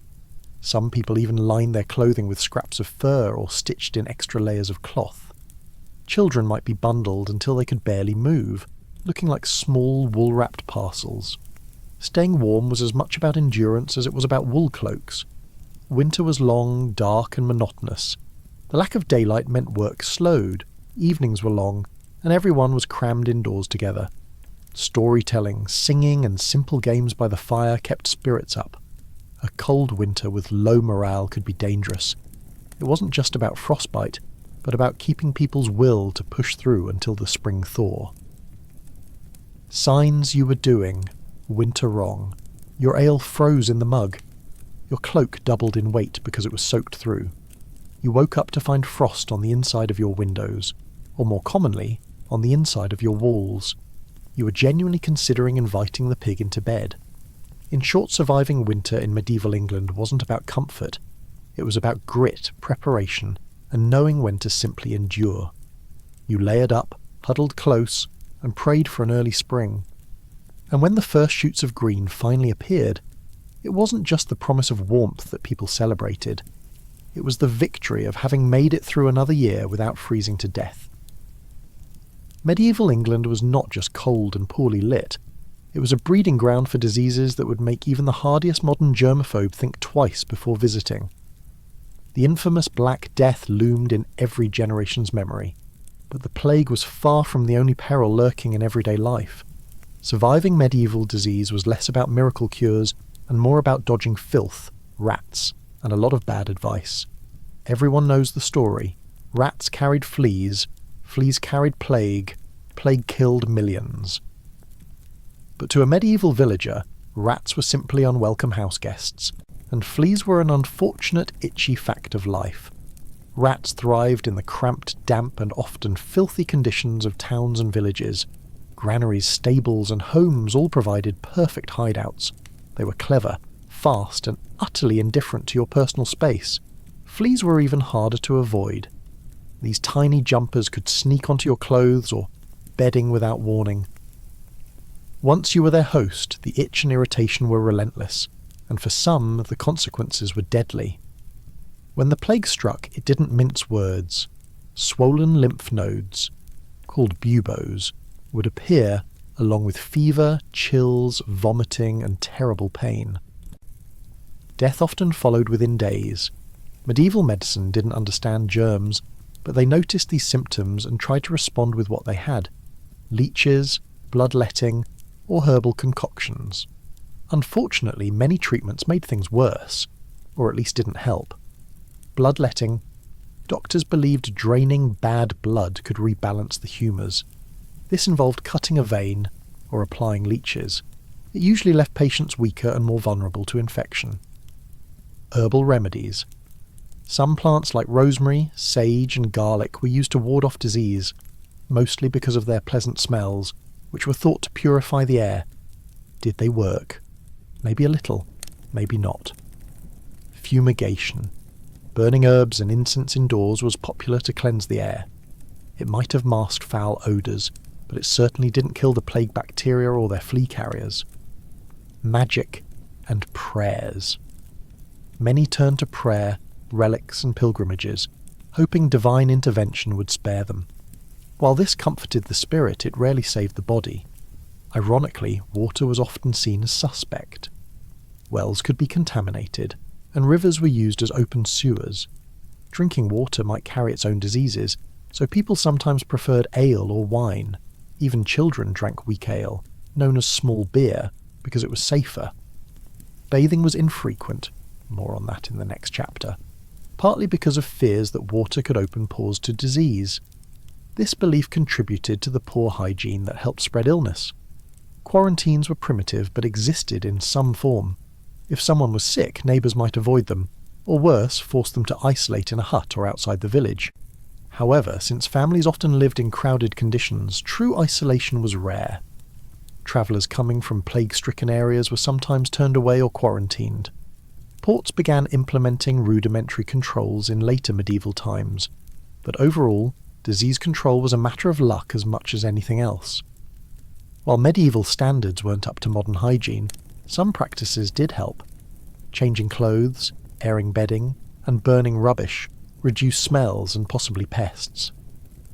Some people even lined their clothing with scraps of fur or stitched in extra layers of cloth. Children might be bundled until they could barely move, looking like small wool-wrapped parcels. Staying warm was as much about endurance as it was about wool cloaks. Winter was long, dark and monotonous. The lack of daylight meant work slowed, evenings were long, and everyone was crammed indoors together. Storytelling, singing and simple games by the fire kept spirits up. A cold winter with low morale could be dangerous. It wasn't just about frostbite, but about keeping people's will to push through until the spring thaw. Signs you were doing winter wrong. Your ale froze in the mug. Your cloak doubled in weight because it was soaked through. You woke up to find frost on the inside of your windows, or more commonly, on the inside of your walls. You were genuinely considering inviting the pig into bed. In short, surviving winter in medieval England wasn't about comfort. It was about grit, preparation, and knowing when to simply endure. You layered up, huddled close, and prayed for an early spring. And when the first shoots of green finally appeared, it wasn't just the promise of warmth that people celebrated. It was the victory of having made it through another year without freezing to death. Medieval England was not just cold and poorly lit. It was a breeding ground for diseases that would make even the hardiest modern germaphobe think twice before visiting. The infamous Black Death loomed in every generation's memory, but the plague was far from the only peril lurking in everyday life. Surviving medieval disease was less about miracle cures and more about dodging filth, rats, and a lot of bad advice. Everyone knows the story. Rats carried fleas, fleas carried plague, plague killed millions. But to a medieval villager, rats were simply unwelcome house guests, and fleas were an unfortunate, itchy fact of life. Rats thrived in the cramped, damp, and often filthy conditions of towns and villages. Granaries, stables, and homes all provided perfect hideouts. They were clever, fast, and utterly indifferent to your personal space. Fleas were even harder to avoid. These tiny jumpers could sneak onto your clothes or bedding without warning. Once you were their host, the itch and irritation were relentless, and for some, the consequences were deadly. When the plague struck, it didn't mince words. Swollen lymph nodes, called buboes, would appear along with fever, chills, vomiting, and terrible pain. Death often followed within days. Medieval medicine didn't understand germs, but they noticed these symptoms and tried to respond with what they had: leeches, bloodletting, or herbal concoctions. Unfortunately, many treatments made things worse, or at least didn't help. Bloodletting. Doctors believed draining bad blood could rebalance the humours. This involved cutting a vein or applying leeches. It usually left patients weaker and more vulnerable to infection. Herbal remedies. Some plants like rosemary, sage, and garlic were used to ward off disease, mostly because of their pleasant smells, which were thought to purify the air. Did they work? Maybe a little, maybe not. Fumigation. Burning herbs and incense indoors was popular to cleanse the air. It might have masked foul odours, but it certainly didn't kill the plague bacteria or their flea carriers. Magic and prayers. Many turned to prayer, relics and pilgrimages, hoping divine intervention would spare them. While this comforted the spirit, it rarely saved the body. Ironically, water was often seen as suspect. Wells could be contaminated, and rivers were used as open sewers. Drinking water might carry its own diseases, so people sometimes preferred ale or wine. Even children drank weak ale, known as small beer, because it was safer. Bathing was infrequent, more on that in the next chapter, partly because of fears that water could open pores to disease. This belief contributed to the poor hygiene that helped spread illness. Quarantines were primitive but existed in some form. If someone was sick, neighbours might avoid them, or worse, force them to isolate in a hut or outside the village. However, since families often lived in crowded conditions, true isolation was rare. Travellers coming from plague-stricken areas were sometimes turned away or quarantined. Ports began implementing rudimentary controls in later medieval times, but overall, disease control was a matter of luck as much as anything else. While medieval standards weren't up to modern hygiene, some practices did help. Changing clothes, airing bedding, and burning rubbish reduced smells and possibly pests.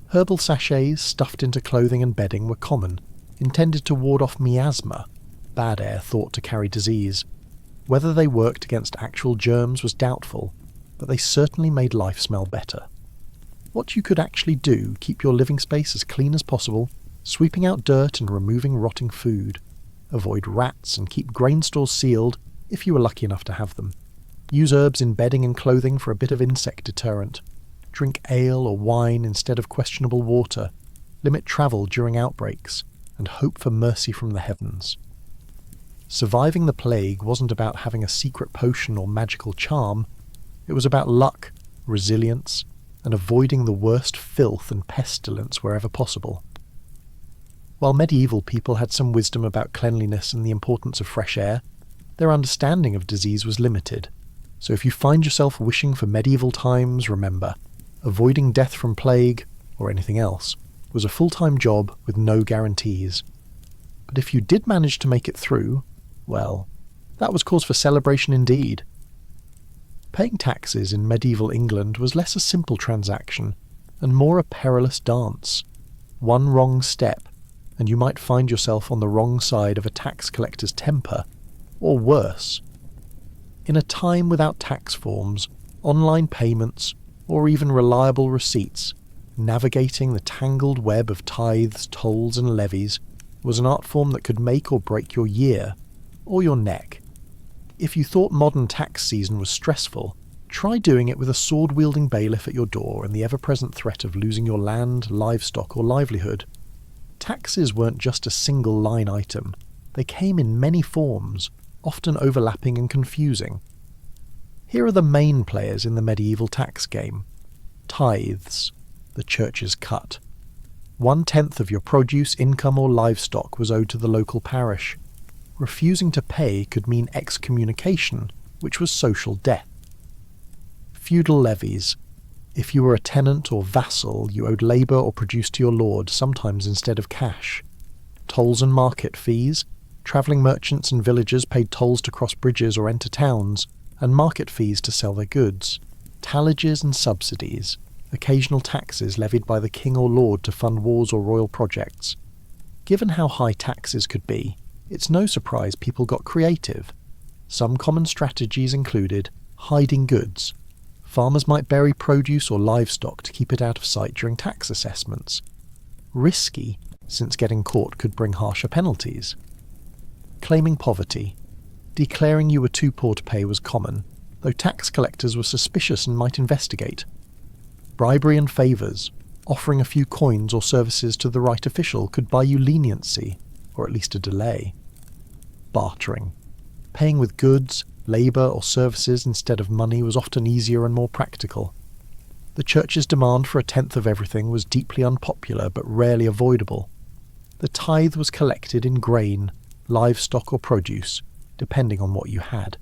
Herbal sachets stuffed into clothing and bedding were common, intended to ward off miasma, bad air thought to carry disease. Whether they worked against actual germs was doubtful, but they certainly made life smell better. What you could actually do: keep your living space as clean as possible, sweeping out dirt and removing rotting food. Avoid rats and keep grain stores sealed if you were lucky enough to have them. Use herbs in bedding and clothing for a bit of insect deterrent. Drink ale or wine instead of questionable water. Limit travel during outbreaks, and hope for mercy from the heavens. Surviving the plague wasn't about having a secret potion or magical charm. It was about luck, resilience, and avoiding the worst filth and pestilence wherever possible. While medieval people had some wisdom about cleanliness and the importance of fresh air, their understanding of disease was limited. So if you find yourself wishing for medieval times, remember, avoiding death from plague, or anything else, was a full-time job with no guarantees. But if you did manage to make it through, well, that was cause for celebration indeed. Paying taxes in medieval England was less a simple transaction, and more a perilous dance. One wrong step, and you might find yourself on the wrong side of a tax collector's temper, or worse. In a time without tax forms, online payments, or even reliable receipts, navigating the tangled web of tithes, tolls and levies was an art form that could make or break your year, or your neck. If you thought modern tax season was stressful, Try doing it with a sword-wielding bailiff at your door and the ever-present threat of losing your land, livestock or livelihood. Taxes weren't just a single line item. They came in many forms, often overlapping and confusing. Here are the main players in the medieval tax game. Tithes, the church's cut. 1/10 of your produce, income or livestock was owed to the local parish. Refusing to pay could mean excommunication, which was social death. Feudal levies. If you were a tenant or vassal, you owed labour or produce to your lord, sometimes instead of cash. Tolls and market fees. Travelling merchants and villagers paid tolls to cross bridges or enter towns, and market fees to sell their goods. Tallages and subsidies. Occasional taxes levied by the king or lord to fund wars or royal projects. Given how high taxes could be, it's no surprise people got creative. Some common strategies included hiding goods. Farmers might bury produce or livestock to keep it out of sight during tax assessments. Risky, since getting caught could bring harsher penalties. Claiming poverty. Declaring you were too poor to pay was common, though tax collectors were suspicious and might investigate. Bribery and favours. Offering a few coins or services to the right official could buy you leniency, or at least a delay. Bartering. Paying with goods, labour or services instead of money was often easier and more practical. The church's demand for 1/10 of everything was deeply unpopular but rarely avoidable. The tithe was collected in grain, livestock or produce, depending on what you had.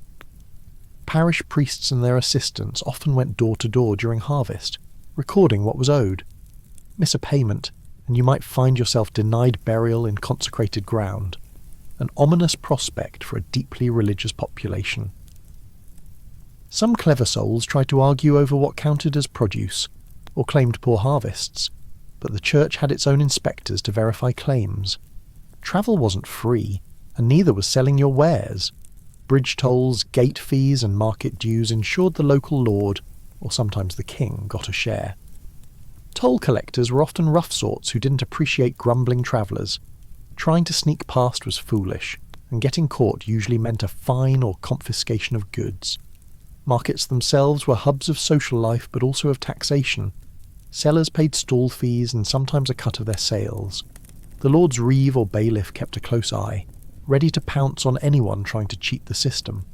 Parish priests and their assistants often went door to door during harvest, recording what was owed. Miss a payment, and you might find yourself denied burial in consecrated ground, an ominous prospect for a deeply religious population. Some clever souls tried to argue over what counted as produce, or claimed poor harvests, but the church had its own inspectors to verify claims. Travel wasn't free, and neither was selling your wares. Bridge tolls, gate fees and market dues ensured the local lord, or sometimes the king, got a share. Toll collectors were often rough sorts who didn't appreciate grumbling travellers. Trying to sneak past was foolish, and getting caught usually meant a fine or confiscation of goods. Markets themselves were hubs of social life but also of taxation. Sellers paid stall fees and sometimes a cut of their sales. The lord's reeve or bailiff kept a close eye, ready to pounce on anyone trying to cheat the system.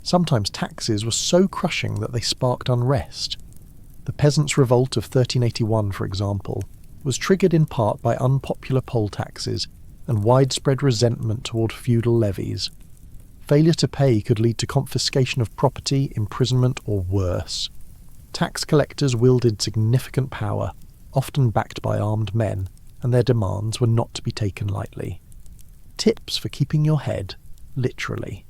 Sometimes taxes were so crushing that they sparked unrest. The Peasants' Revolt of 1381, for example, was triggered in part by unpopular poll taxes and widespread resentment toward feudal levies. Failure to pay could lead to confiscation of property, imprisonment, or worse. Tax collectors wielded significant power, often backed by armed men, and their demands were not to be taken lightly. Tips for keeping your head, literally.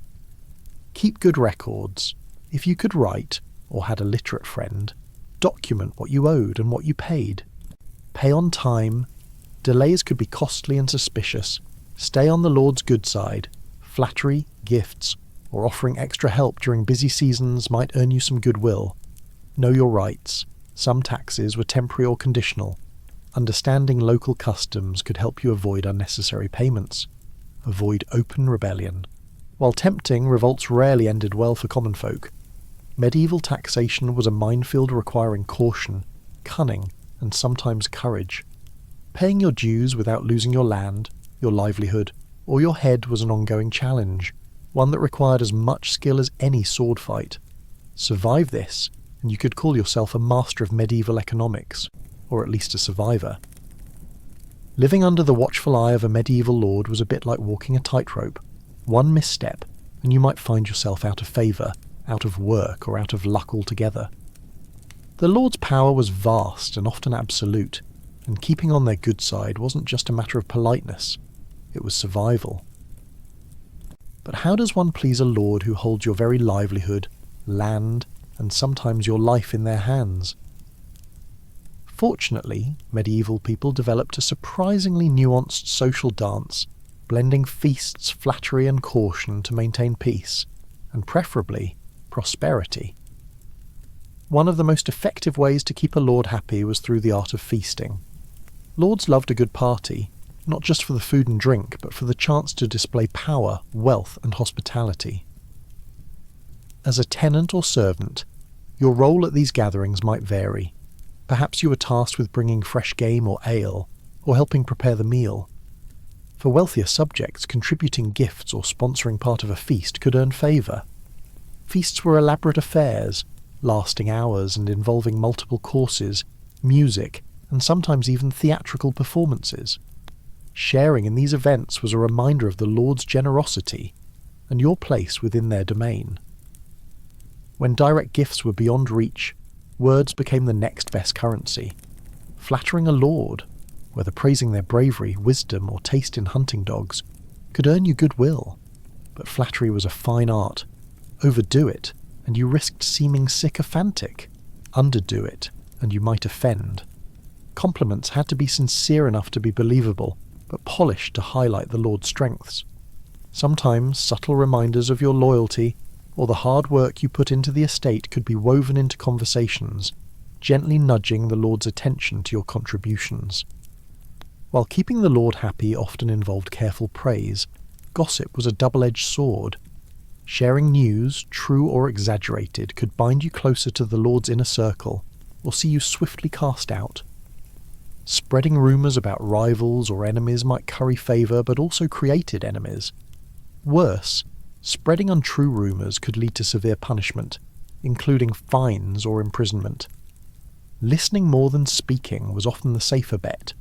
Keep good records. If you could write, or had a literate friend, document what you owed and what you paid. Pay on time. Delays could be costly and suspicious. Stay on the Lord's good side. Flattery, gifts, or offering extra help during busy seasons might earn you some goodwill. Know your rights. Some taxes were temporary or conditional. Understanding local customs could help you avoid unnecessary payments. Avoid open rebellion. While tempting, revolts rarely ended well for common folk. Medieval taxation was a minefield requiring caution, cunning, and sometimes courage. Paying your dues without losing your land, your livelihood, or your head was an ongoing challenge, one that required as much skill as any sword fight. Survive this, and you could call yourself a master of medieval economics, or at least a survivor. Living under the watchful eye of a medieval lord was a bit like walking a tightrope. One misstep, and you might find yourself out of favour, out of work, or out of luck altogether. The lord's power was vast and often absolute, and keeping on their good side wasn't just a matter of politeness, it was survival. But how does one please a lord who holds your very livelihood, land, and sometimes your life in their hands? Fortunately, medieval people developed a surprisingly nuanced social dance, blending feasts, flattery and caution to maintain peace, and preferably, prosperity. One of the most effective ways to keep a lord happy was through the art of feasting. Lords loved a good party, not just for the food and drink, but for the chance to display power, wealth and hospitality. As a tenant or servant, Your role at these gatherings might vary. Perhaps you were tasked with bringing fresh game or ale, or helping prepare the meal. For wealthier subjects, contributing gifts or sponsoring part of a feast could earn favour. Feasts were elaborate affairs, lasting hours and involving multiple courses, music, and sometimes even theatrical performances. Sharing in these events was a reminder of the Lord's generosity and your place within their domain. When direct gifts were beyond reach, words became the next best currency. Flattering a lord, whether praising their bravery, wisdom, or taste in hunting dogs, could earn you goodwill. But flattery was a fine art. Overdo it, and you risked seeming sycophantic. Underdo it, and you might offend. Compliments had to be sincere enough to be believable, but polished to highlight the Lord's strengths. Sometimes subtle reminders of your loyalty or the hard work you put into the estate could be woven into conversations, gently nudging the Lord's attention to your contributions. While keeping the Lord happy often involved careful praise, gossip was a double-edged sword. Sharing news, true or exaggerated, could bind you closer to the Lord's inner circle, or see you swiftly cast out. Spreading rumours about rivals or enemies might curry favour, but also created enemies. Worse, spreading untrue rumours could lead to severe punishment, including fines or imprisonment. Listening more than speaking was often the safer bet.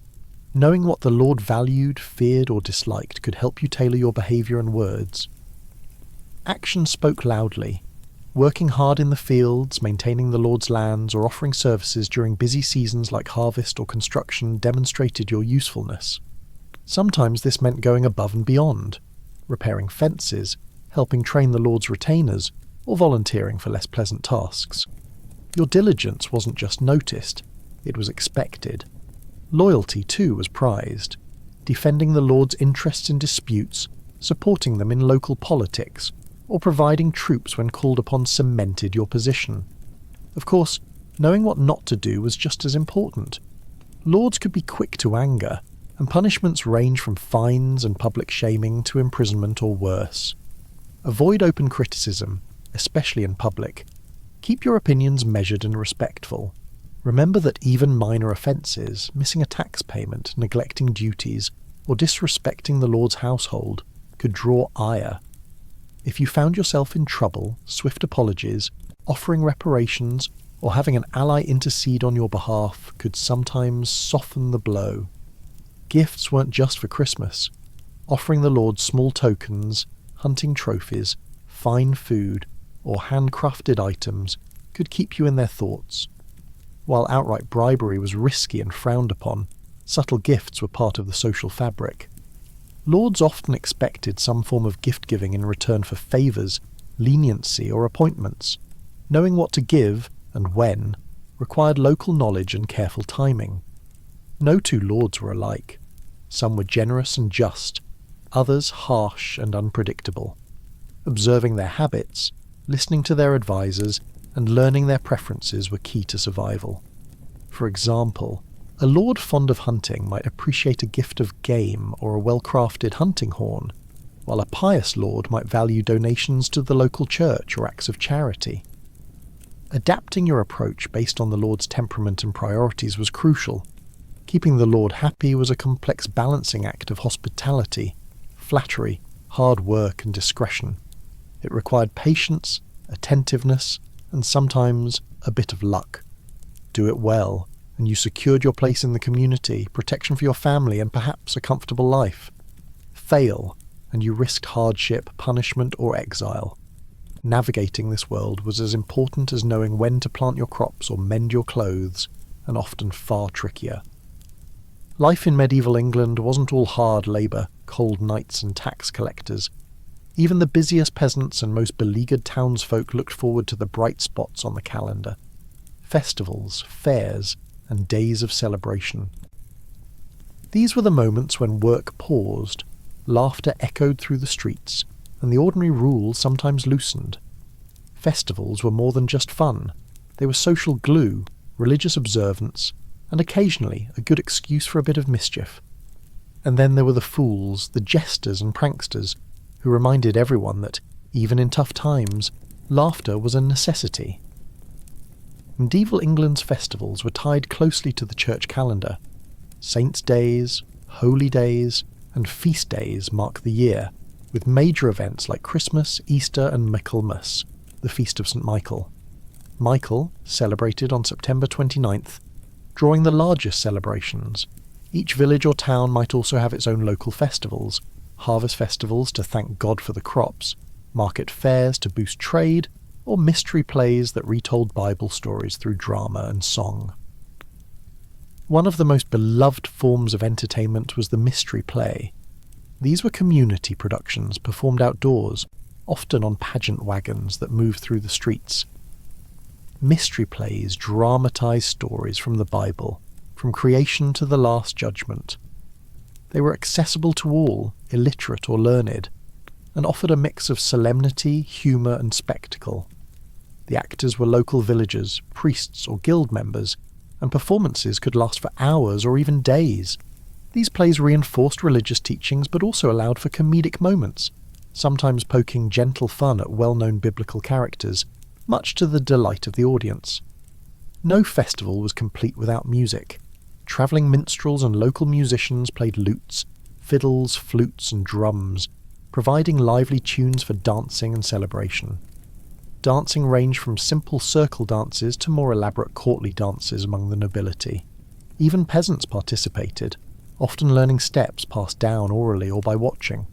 Knowing what the Lord valued, feared, or disliked could help you tailor your behaviour and words. Action spoke loudly. Working hard in the fields, maintaining the Lord's lands, or offering services during busy seasons like harvest or construction demonstrated your usefulness. Sometimes this meant going above and beyond, repairing fences, helping train the Lord's retainers, or volunteering for less pleasant tasks. Your diligence wasn't just noticed, it was expected. Loyalty, too, was prized. Defending the Lord's interests in disputes, supporting them in local politics, or providing troops when called upon cemented your position. Of course, knowing what not to do was just as important. Lords could be quick to anger, and punishments range from fines and public shaming to imprisonment or worse. Avoid open criticism, especially in public. Keep your opinions measured and respectful. Remember that even minor offences, missing a tax payment, neglecting duties, or disrespecting the Lord's household, could draw ire. If you found yourself in trouble, swift apologies, offering reparations, or having an ally intercede on your behalf could sometimes soften the blow. Gifts weren't just for Christmas. Offering the Lord small tokens, hunting trophies, fine food, or handcrafted items could keep you in their thoughts. While outright bribery was risky and frowned upon, subtle gifts were part of the social fabric. Lords often expected some form of gift-giving in return for favours, leniency, or appointments. Knowing what to give, and when, required local knowledge and careful timing. No two lords were alike. Some were generous and just, others harsh and unpredictable. Observing their habits, listening to their advisors, and learning their preferences were key to survival. For example, a lord fond of hunting might appreciate a gift of game or a well-crafted hunting horn, while a pious lord might value donations to the local church or acts of charity. Adapting your approach based on the Lord's temperament and priorities was crucial. Keeping the Lord happy was a complex balancing act of hospitality, flattery, hard work, and discretion. It required patience, attentiveness, and sometimes a bit of luck. Do it well, and you secured your place in the community, protection for your family, and perhaps a comfortable life. Fail, and you risked hardship, punishment, or exile. Navigating this world was as important as knowing when to plant your crops or mend your clothes, and often far trickier. Life in medieval England wasn't all hard labour, cold nights and tax collectors. Even the busiest peasants and most beleaguered townsfolk looked forward to the bright spots on the calendar. Festivals, fairs, and days of celebration. These were the moments when work paused, laughter echoed through the streets, and the ordinary rules sometimes loosened. Festivals were more than just fun. They were social glue, religious observance, and occasionally a good excuse for a bit of mischief. And then there were the fools, the jesters and pranksters, who reminded everyone that, even in tough times, laughter was a necessity. Medieval England's festivals were tied closely to the church calendar. Saints' days, holy days, and feast days mark the year, with major events like Christmas, Easter, and Michaelmas, the feast of St. Michael. Michael, celebrated on September 29th, drawing the largest celebrations. Each village or town might also have its own local festivals, harvest festivals to thank God for the crops, market fairs to boost trade, or mystery plays that retold Bible stories through drama and song. One of the most beloved forms of entertainment was the mystery play. These were community productions performed outdoors, often on pageant wagons that moved through the streets. Mystery plays dramatized stories from the Bible, from creation to the Last Judgment. They were accessible to all, illiterate or learned, and offered a mix of solemnity, humour and spectacle. The actors were local villagers, priests or guild members, and performances could last for hours or even days. These plays reinforced religious teachings but also allowed for comedic moments, sometimes poking gentle fun at well-known biblical characters, much to the delight of the audience. No festival was complete without music. Travelling minstrels and local musicians played lutes, fiddles, flutes and drums, providing lively tunes for dancing and celebration. Dancing ranged from simple circle dances to more elaborate courtly dances among the nobility. Even peasants participated, often learning steps passed down orally or by watching.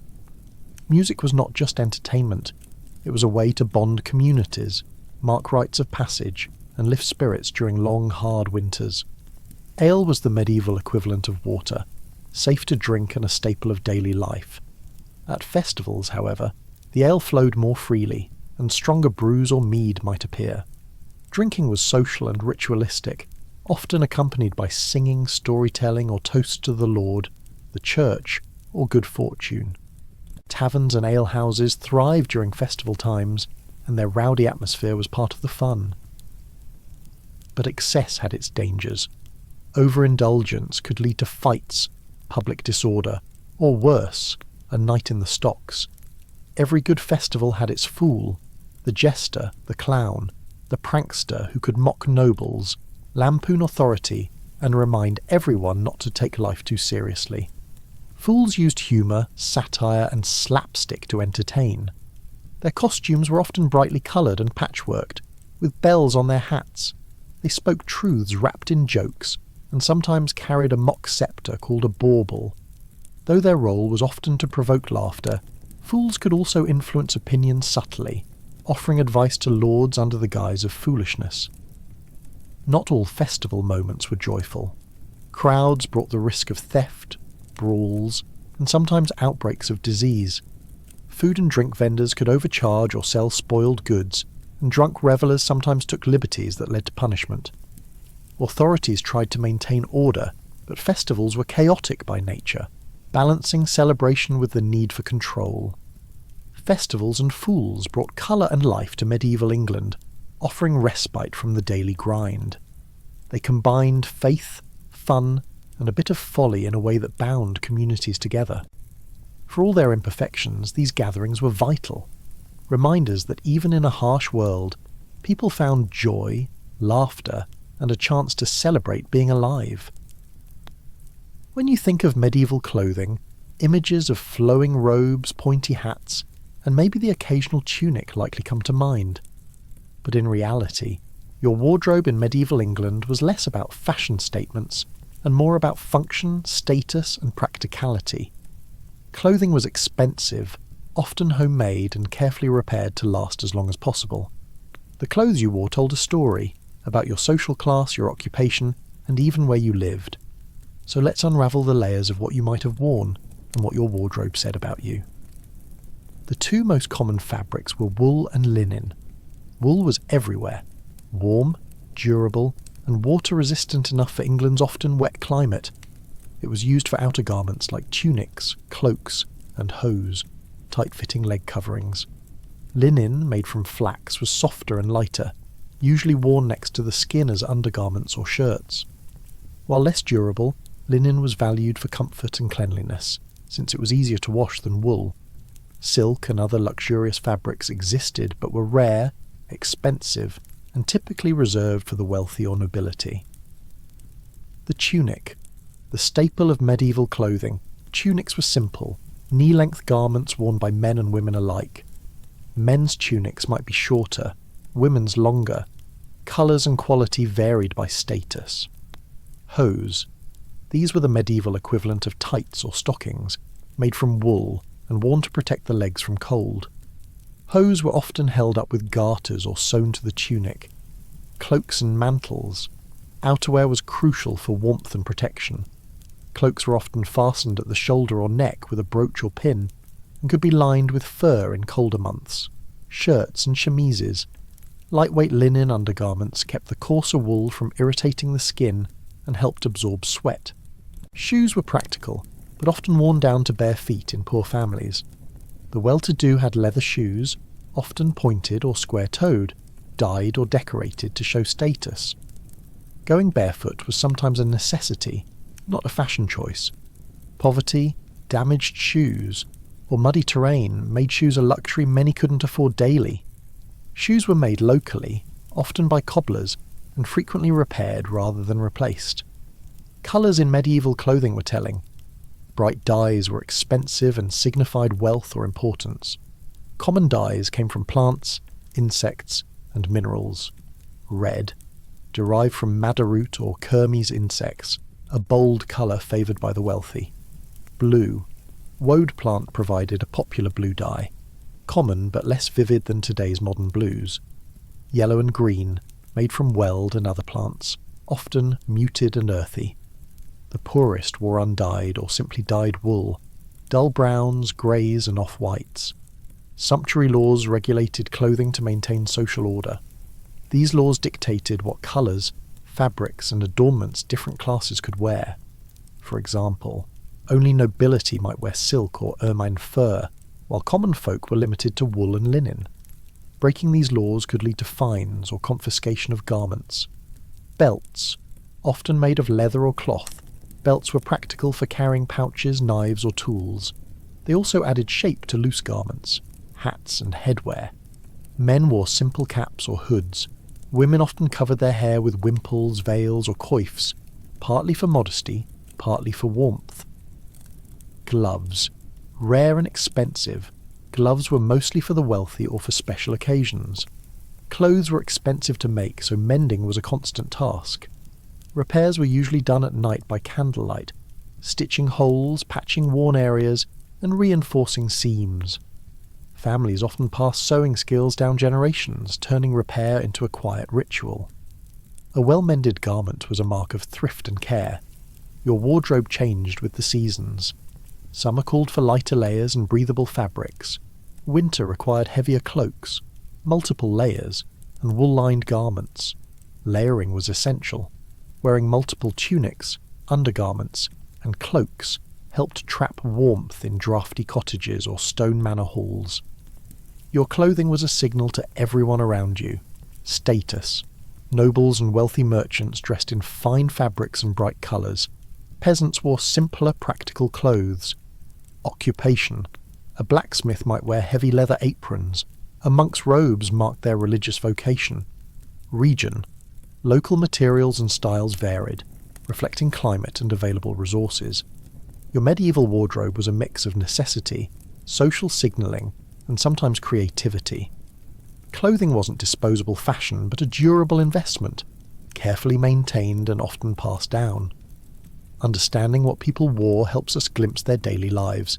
Music was not just entertainment, it was a way to bond communities, mark rites of passage, and lift spirits during long, hard winters. Ale was the medieval equivalent of water, safe to drink and a staple of daily life. At festivals, however, the ale flowed more freely, and stronger brews or mead might appear. Drinking was social and ritualistic, often accompanied by singing, storytelling, or toasts to the Lord, the church, or good fortune. Taverns and alehouses thrived during festival times, and their rowdy atmosphere was part of the fun. But excess had its dangers. Overindulgence could lead to fights, public disorder, or worse, a night in the stocks. Every good festival had its fool, the jester, the clown, the prankster who could mock nobles, lampoon authority, and remind everyone not to take life too seriously. Fools used humour, satire, and slapstick to entertain. Their costumes were often brightly coloured and patchworked, with bells on their hats. They spoke truths wrapped in jokes, and sometimes carried a mock sceptre called a bauble. Though their role was often to provoke laughter, fools could also influence opinions subtly, offering advice to lords under the guise of foolishness. Not all festival moments were joyful. Crowds brought the risk of theft, brawls, and sometimes outbreaks of disease. Food and drink vendors could overcharge or sell spoiled goods, and drunk revellers sometimes took liberties that led to punishment. Authorities tried to maintain order, but festivals were chaotic by nature, balancing celebration with the need for control. Festivals and fools brought colour and life to medieval England, offering respite from the daily grind. They combined faith, fun, and a bit of folly in a way that bound communities together. For all their imperfections, these gatherings were vital, reminders that even in a harsh world, people found joy, laughter, and a chance to celebrate being alive. When you think of medieval clothing, images of flowing robes, pointy hats, and maybe the occasional tunic likely come to mind. But in reality, your wardrobe in medieval England was less about fashion statements and more about function, status, and practicality. Clothing was expensive, often homemade and carefully repaired to last as long as possible. The clothes you wore told a story about your social class, your occupation, and even where you lived. So let's unravel the layers of what you might have worn and what your wardrobe said about you. The two most common fabrics were wool and linen. Wool was everywhere, warm, durable, and water-resistant enough for England's often wet climate. It was used for outer garments like tunics, cloaks, and hose, tight-fitting leg coverings. Linen, made from flax, was softer and lighter, usually worn next to the skin as undergarments or shirts. While less durable, linen was valued for comfort and cleanliness, since it was easier to wash than wool. Silk and other luxurious fabrics existed but were rare, expensive, and typically reserved for the wealthy or nobility. The tunic. The staple of medieval clothing, tunics were simple, knee-length garments worn by men and women alike. Men's tunics might be shorter, women's longer. Colours and quality varied by status. Hose. These were the medieval equivalent of tights or stockings, made from wool and worn to protect the legs from cold. Hose were often held up with garters or sewn to the tunic. Cloaks and mantles. Outerwear was crucial for warmth and protection. Cloaks were often fastened at the shoulder or neck with a brooch or pin, and could be lined with fur in colder months. Shirts and chemises. Lightweight linen undergarments kept the coarser wool from irritating the skin and helped absorb sweat. Shoes were practical, but often worn down to bare feet in poor families. The well-to-do had leather shoes, often pointed or square-toed, dyed or decorated to show status. Going barefoot was sometimes a necessity, not a fashion choice. Poverty, damaged shoes, or muddy terrain made shoes a luxury many couldn't afford daily. Shoes were made locally, often by cobblers, and frequently repaired rather than replaced. Colours in medieval clothing were telling. Bright dyes were expensive and signified wealth or importance. Common dyes came from plants, insects, and minerals. Red, derived from madder root or kermes insects, a bold colour favoured by the wealthy. Blue. Woad plant provided a popular blue dye, common but less vivid than today's modern blues. Yellow and green, made from weld and other plants, often muted and earthy. The poorest wore undyed or simply dyed wool, dull browns, greys and off-whites. Sumptuary laws regulated clothing to maintain social order. These laws dictated what colours, fabrics and adornments different classes could wear. For example, only nobility might wear silk or ermine fur, while common folk were limited to wool and linen. Breaking these laws could lead to fines or confiscation of garments. Belts. Often made of leather or cloth, belts were practical for carrying pouches, knives or tools. They also added shape to loose garments, hats and headwear. Men wore simple caps or hoods. Women often covered their hair with wimples, veils or coifs, partly for modesty, partly for warmth. Gloves. Rare and expensive, gloves were mostly for the wealthy or for special occasions. Clothes were expensive to make, so mending was a constant task. Repairs were usually done at night by candlelight, stitching holes, patching worn areas, and reinforcing seams. Families often passed sewing skills down generations, turning repair into a quiet ritual. A well-mended garment was a mark of thrift and care. Your wardrobe changed with the seasons. Summer called for lighter layers and breathable fabrics. Winter required heavier cloaks, multiple layers, and wool-lined garments. Layering was essential. Wearing multiple tunics, undergarments, and cloaks helped trap warmth in drafty cottages or stone manor halls. Your clothing was a signal to everyone around you. Status. Nobles and wealthy merchants dressed in fine fabrics and bright colours. Peasants wore simpler, practical clothes. Occupation. A blacksmith might wear heavy leather aprons. A monk's robes marked their religious vocation. Region. Local materials and styles varied, reflecting climate and available resources. Your medieval wardrobe was a mix of necessity, social signalling, and sometimes creativity. Clothing wasn't disposable fashion, but a durable investment, carefully maintained and often passed down. Understanding what people wore helps us glimpse their daily lives,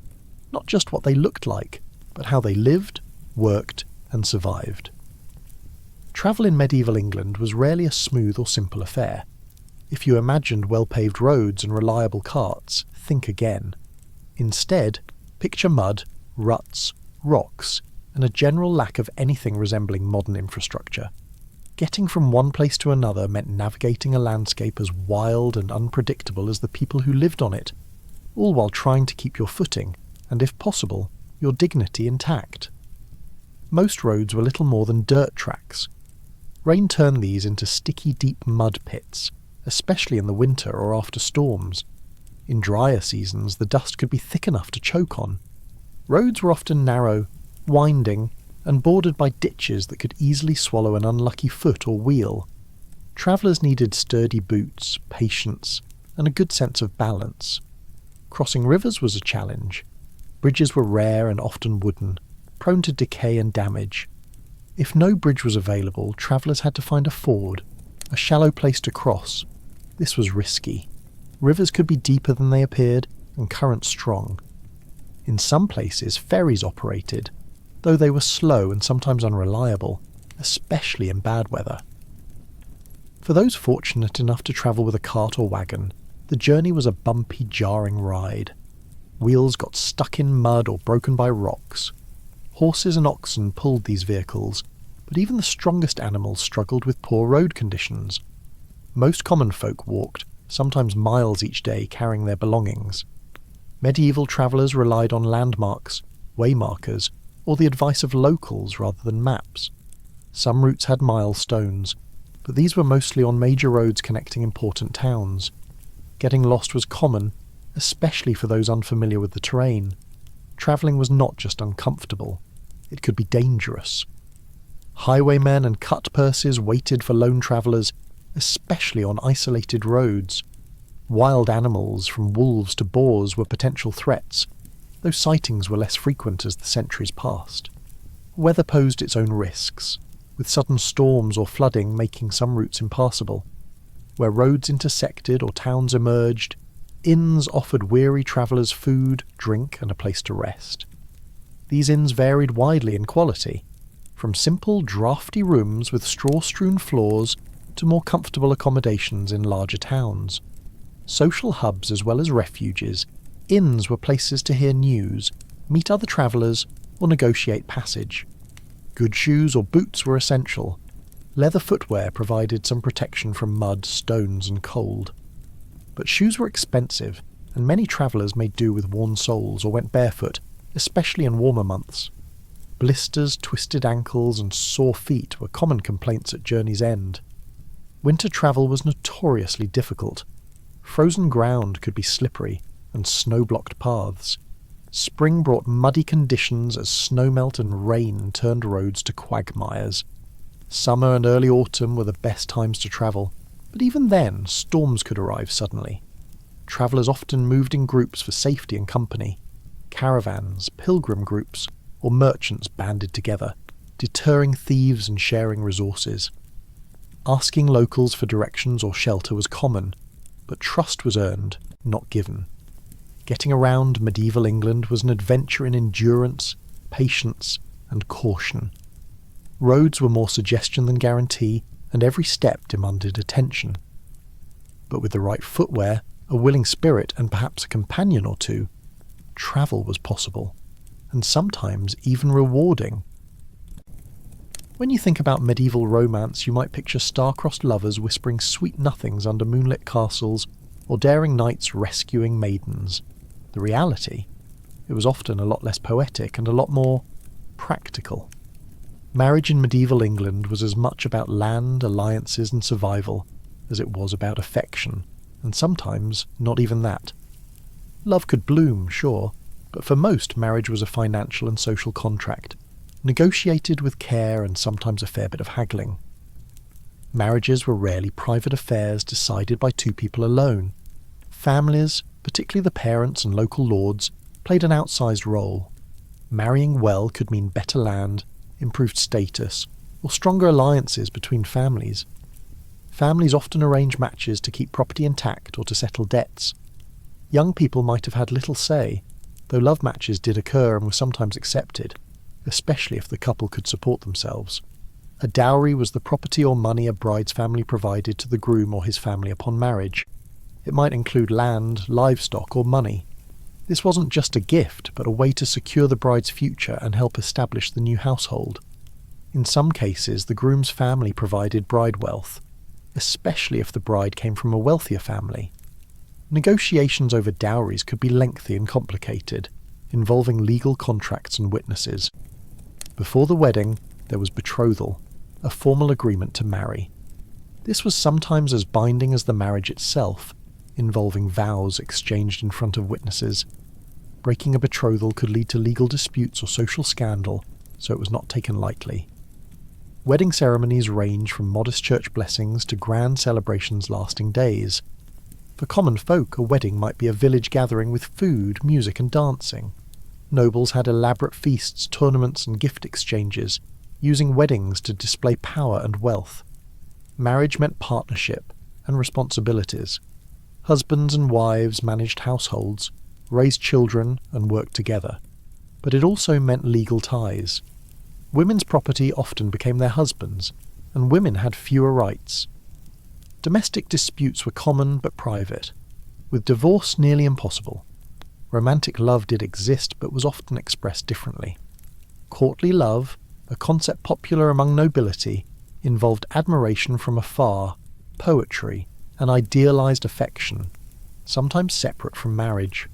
not just what they looked like, but how they lived, worked, and survived. Travel in medieval England was rarely a smooth or simple affair. If you imagined well-paved roads and reliable carts, think again. Instead, picture mud, ruts, rocks, and a general lack of anything resembling modern infrastructure. Getting from one place to another meant navigating a landscape as wild and unpredictable as the people who lived on it, all while trying to keep your footing, and if possible, your dignity intact. Most roads were little more than dirt tracks. Rain turned these into sticky, deep mud pits, especially in the winter or after storms. In drier seasons, the dust could be thick enough to choke on. Roads were often narrow, winding, and bordered by ditches that could easily swallow an unlucky foot or wheel. Travellers needed sturdy boots, patience, and a good sense of balance. Crossing rivers was a challenge. Bridges were rare and often wooden, prone to decay and damage. If no bridge was available, travellers had to find a ford, a shallow place to cross. This was risky. Rivers could be deeper than they appeared, and currents strong. In some places, ferries operated, though they were slow and sometimes unreliable, especially in bad weather. For those fortunate enough to travel with a cart or wagon, the journey was a bumpy, jarring ride. Wheels got stuck in mud or broken by rocks. Horses and oxen pulled these vehicles, but even the strongest animals struggled with poor road conditions. Most common folk walked, sometimes miles each day, carrying their belongings. Medieval travellers relied on landmarks, waymarkers, or the advice of locals rather than maps. Some routes had milestones, but these were mostly on major roads connecting important towns. Getting lost was common, especially for those unfamiliar with the terrain. Travelling was not just uncomfortable, it could be dangerous. Highwaymen and cut-purses waited for lone travellers, especially on isolated roads. Wild animals, from wolves to boars, were potential threats, though sightings were less frequent as the centuries passed. Weather posed its own risks, with sudden storms or flooding making some routes impassable. Where roads intersected or towns emerged, inns offered weary travellers food, drink, and a place to rest. These inns varied widely in quality, from simple, draughty rooms with straw-strewn floors to more comfortable accommodations in larger towns. Social hubs as well as refuges, inns were places to hear news, meet other travellers, or negotiate passage. Good shoes or boots were essential. Leather footwear provided some protection from mud, stones, and cold. But shoes were expensive, and many travellers made do with worn soles or went barefoot, especially in warmer months. Blisters, twisted ankles, and sore feet were common complaints at journey's end. Winter travel was notoriously difficult. Frozen ground could be slippery, and snow-blocked paths. Spring brought muddy conditions as snowmelt and rain turned roads to quagmires. Summer and early autumn were the best times to travel, but even then storms could arrive suddenly. Travellers often moved in groups for safety and company. Caravans, pilgrim groups, or merchants banded together, deterring thieves and sharing resources. Asking locals for directions or shelter was common, but trust was earned, not given. Getting around medieval England was an adventure in endurance, patience, and caution. Roads were more suggestion than guarantee, and every step demanded attention. But with the right footwear, a willing spirit, and perhaps a companion or two, travel was possible, and sometimes even rewarding. When you think about medieval romance, you might picture star-crossed lovers whispering sweet nothings under moonlit castles, or daring knights rescuing maidens. The reality? It was often a lot less poetic and a lot more practical. Marriage in medieval England was as much about land, alliances, and survival as it was about affection, and sometimes not even that. Love could bloom, sure, but for most marriage was a financial and social contract, negotiated with care and sometimes a fair bit of haggling. Marriages were rarely private affairs decided by two people alone. Families, particularly the parents and local lords, played an outsized role. Marrying well could mean better land, improved status, or stronger alliances between families. Families often arranged matches to keep property intact or to settle debts. Young people might have had little say, though love matches did occur and were sometimes accepted, especially if the couple could support themselves. A dowry was the property or money a bride's family provided to the groom or his family upon marriage. It might include land, livestock, or money. This wasn't just a gift, but a way to secure the bride's future and help establish the new household. In some cases, the groom's family provided bride wealth, especially if the bride came from a wealthier family. Negotiations over dowries could be lengthy and complicated, involving legal contracts and witnesses. Before the wedding, there was betrothal, a formal agreement to marry. This was sometimes as binding as the marriage itself, involving vows exchanged in front of witnesses. Breaking a betrothal could lead to legal disputes or social scandal, so it was not taken lightly. Wedding ceremonies range from modest church blessings to grand celebrations lasting days. For common folk, a wedding might be a village gathering with food, music and dancing. Nobles had elaborate feasts, tournaments and gift exchanges, using weddings to display power and wealth. Marriage meant partnership and responsibilities. Husbands and wives managed households, raised children and worked together. But it also meant legal ties. Women's property often became their husbands', and women had fewer rights. Domestic disputes were common but private, with divorce nearly impossible. Romantic love did exist but was often expressed differently. Courtly love, a concept popular among nobility, involved admiration from afar, poetry, and idealized affection, sometimes separate from marriage.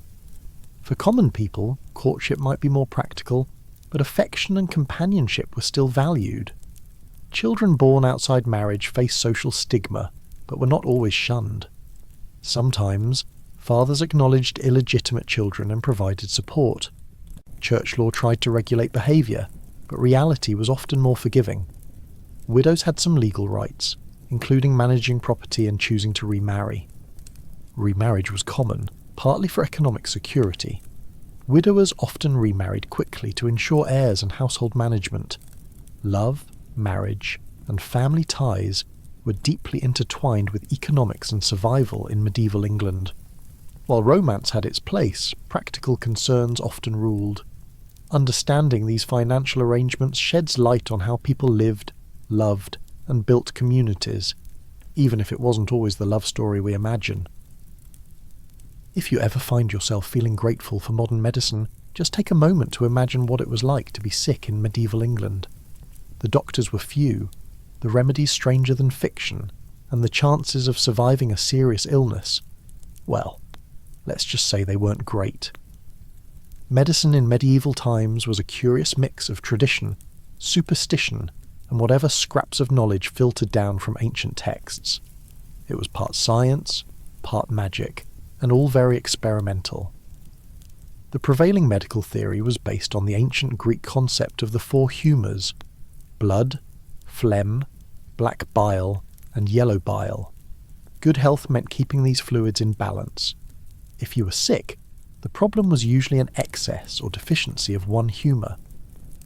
For common people, courtship might be more practical, but affection and companionship were still valued. Children born outside marriage faced social stigma, but were not always shunned. Sometimes, fathers acknowledged illegitimate children and provided support. Church law tried to regulate behaviour, but reality was often more forgiving. Widows had some legal rights, including managing property and choosing to remarry. Remarriage was common, partly for economic security. Widowers often remarried quickly to ensure heirs and household management. Love, marriage, and family ties were deeply intertwined with economics and survival in medieval England. While romance had its place, practical concerns often ruled. Understanding these financial arrangements sheds light on how people lived, loved, and built communities, even if it wasn't always the love story we imagine. If you ever find yourself feeling grateful for modern medicine, just take a moment to imagine what it was like to be sick in medieval England. The doctors were few, the remedies stranger than fiction, and the chances of surviving a serious illness, well, let's just say they weren't great. Medicine in medieval times was a curious mix of tradition, superstition, and whatever scraps of knowledge filtered down from ancient texts. It was part science, part magic, and all very experimental. The prevailing medical theory was based on the ancient Greek concept of the four humours: blood, phlegm, black bile, and yellow bile. Good health meant keeping these fluids in balance. If you were sick, the problem was usually an excess or deficiency of one humour.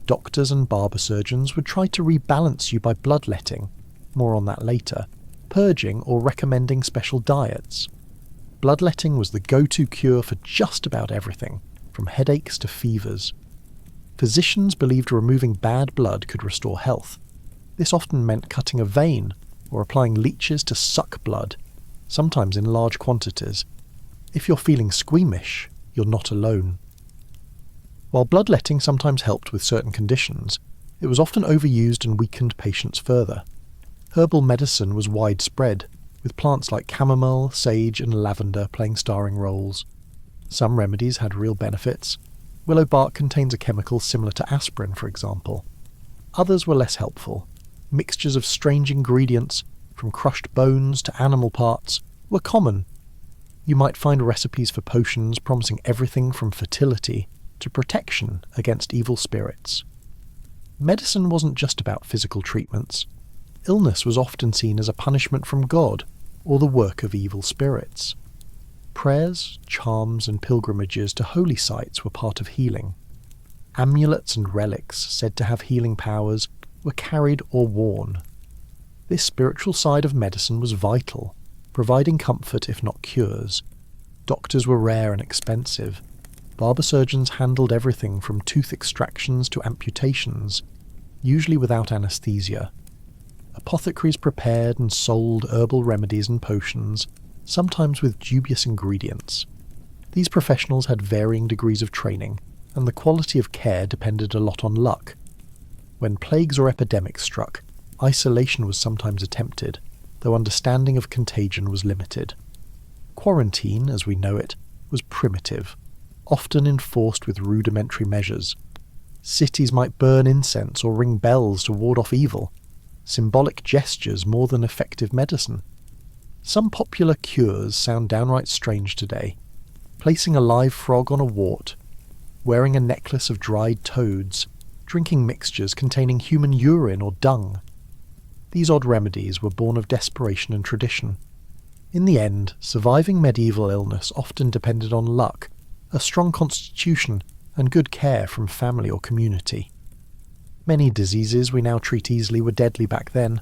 Doctors and barber surgeons would try to rebalance you by bloodletting, more on that later, purging or recommending special diets. Bloodletting was the go-to cure for just about everything, from headaches to fevers. Physicians believed removing bad blood could restore health. This often meant cutting a vein or applying leeches to suck blood, sometimes in large quantities. If you're feeling squeamish, you're not alone. While bloodletting sometimes helped with certain conditions, it was often overused and weakened patients further. Herbal medicine was widespread, with plants like chamomile, sage and lavender playing starring roles. Some remedies had real benefits. Willow bark contains a chemical similar to aspirin, for example. Others were less helpful. Mixtures of strange ingredients, from crushed bones to animal parts, were common. You might find recipes for potions promising everything from fertility to protection against evil spirits. Medicine wasn't just about physical treatments. Illness was often seen as a punishment from God or the work of evil spirits. Prayers, charms, and pilgrimages to holy sites were part of healing. Amulets and relics said to have healing powers were carried or worn. This spiritual side of medicine was vital, providing comfort if not cures. Doctors were rare and expensive. Barber surgeons handled everything from tooth extractions to amputations, usually without anesthesia. Apothecaries prepared and sold herbal remedies and potions, sometimes with dubious ingredients. These professionals had varying degrees of training, and the quality of care depended a lot on luck. When plagues or epidemics struck, isolation was sometimes attempted, though understanding of contagion was limited. Quarantine, as we know it, was primitive, often enforced with rudimentary measures. Cities might burn incense or ring bells to ward off evil, symbolic gestures more than effective medicine. Some popular cures sound downright strange today. Placing a live frog on a wart, wearing a necklace of dried toads, drinking mixtures containing human urine or dung. These odd remedies were born of desperation and tradition. In the end, surviving medieval illness often depended on luck, a strong constitution, and good care from family or community. Many diseases we now treat easily were deadly back then.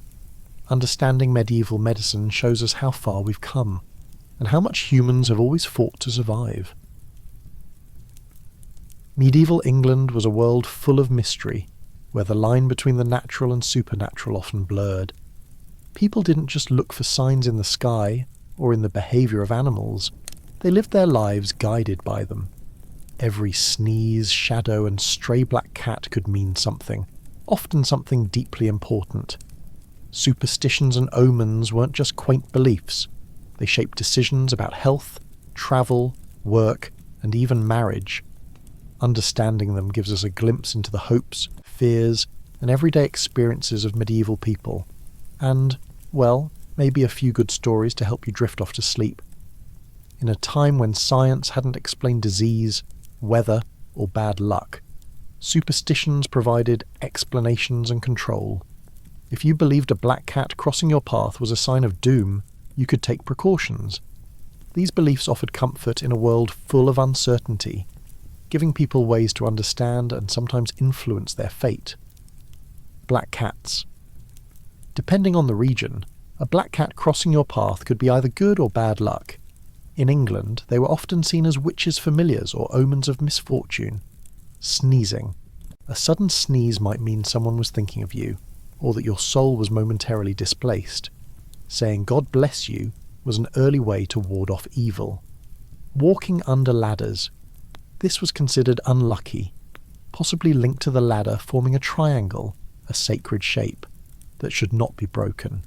Understanding medieval medicine shows us how far we've come, and how much humans have always fought to survive. Medieval England was a world full of mystery, where the line between the natural and supernatural often blurred. People didn't just look for signs in the sky or in the behaviour of animals, they lived their lives guided by them. Every sneeze, shadow and stray black cat could mean something, often something deeply important. Superstitions and omens weren't just quaint beliefs, they shaped decisions about health, travel, work, and even marriage. Understanding them gives us a glimpse into the hopes, fears, and everyday experiences of medieval people, and, well, maybe a few good stories to help you drift off to sleep. In a time when science hadn't explained disease, weather, or bad luck, superstitions provided explanations and control. If you believed a black cat crossing your path was a sign of doom, you could take precautions. These beliefs offered comfort in a world full of uncertainty, giving people ways to understand and sometimes influence their fate. Black cats. Depending on the region, a black cat crossing your path could be either good or bad luck. In England, they were often seen as witches' familiars or omens of misfortune. Sneezing. A sudden sneeze might mean someone was thinking of you, or that your soul was momentarily displaced. Saying "God bless you" was an early way to ward off evil. Walking under ladders. This was considered unlucky, possibly linked to the ladder forming a triangle, a sacred shape, that should not be broken.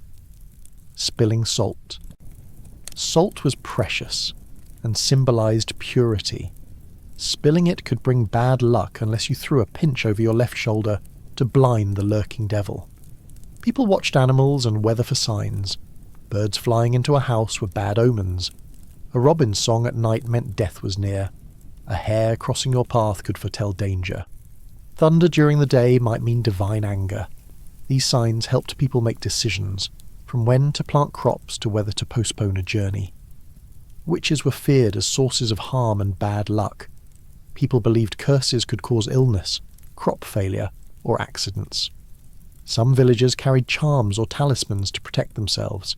Spilling salt. Salt was precious and symbolized purity. Spilling it could bring bad luck unless you threw a pinch over your left shoulder to blind the lurking devil. People watched animals and weather for signs. Birds flying into a house were bad omens. A robin's song at night meant death was near. A hare crossing your path could foretell danger. Thunder during the day might mean divine anger. These signs helped people make decisions, from when to plant crops to whether to postpone a journey. Witches were feared as sources of harm and bad luck. People believed curses could cause illness, crop failure, or accidents. Some villagers carried charms or talismans to protect themselves.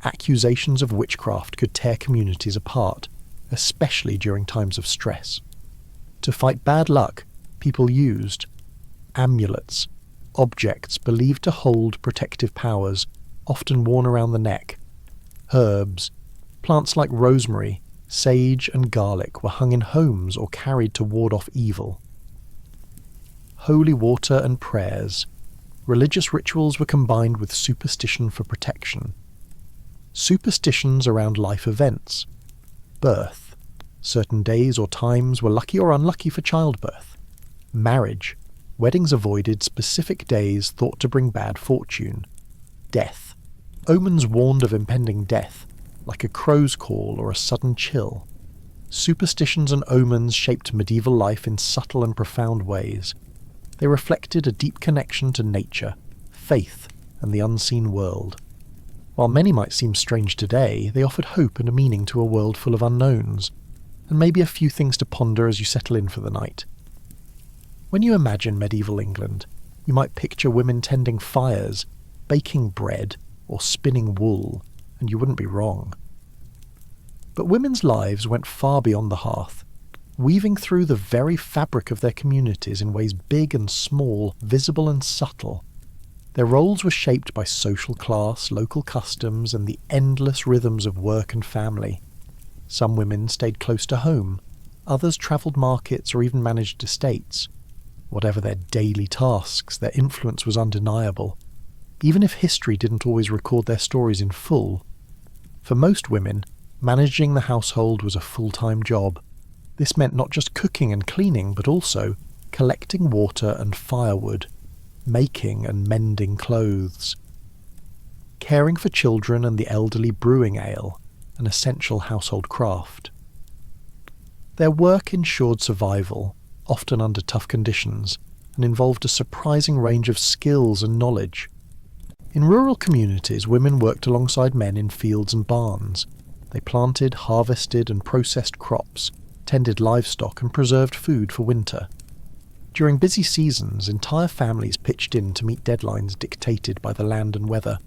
Accusations of witchcraft could tear communities apart, especially during times of stress. To fight bad luck, people used amulets, objects believed to hold protective powers, often worn around the neck. Herbs, plants like rosemary, sage and garlic were hung in homes or carried to ward off evil. Holy water and prayers. Religious rituals were combined with superstition for protection. Superstitions around life events. Birth. Certain days or times were lucky or unlucky for childbirth. Marriage. Weddings avoided specific days thought to bring bad fortune. Death. Omens warned of impending death, like a crow's call or a sudden chill. Superstitions and omens shaped medieval life in subtle and profound ways. They reflected a deep connection to nature, faith, and the unseen world. While many might seem strange today, they offered hope and a meaning to a world full of unknowns, and maybe a few things to ponder as you settle in for the night. When you imagine medieval England, you might picture women tending fires, baking bread, or spinning wool, and you wouldn't be wrong. But women's lives went far beyond the hearth, weaving through the very fabric of their communities in ways big and small, visible and subtle. Their roles were shaped by social class, local customs, and the endless rhythms of work and family. Some women stayed close to home, others travelled markets or even managed estates. Whatever their daily tasks, their influence was undeniable, even if history didn't always record their stories in full. For most women, managing the household was a full-time job. This meant not just cooking and cleaning, but also collecting water and firewood, making and mending clothes, caring for children and the elderly, brewing ale, an essential household craft. Their work ensured survival, often under tough conditions, and involved a surprising range of skills and knowledge. In rural communities, women worked alongside men in fields and barns. They planted, harvested and processed crops, tended livestock and preserved food for winter. During busy seasons, entire families pitched in to meet deadlines dictated by the land and weather.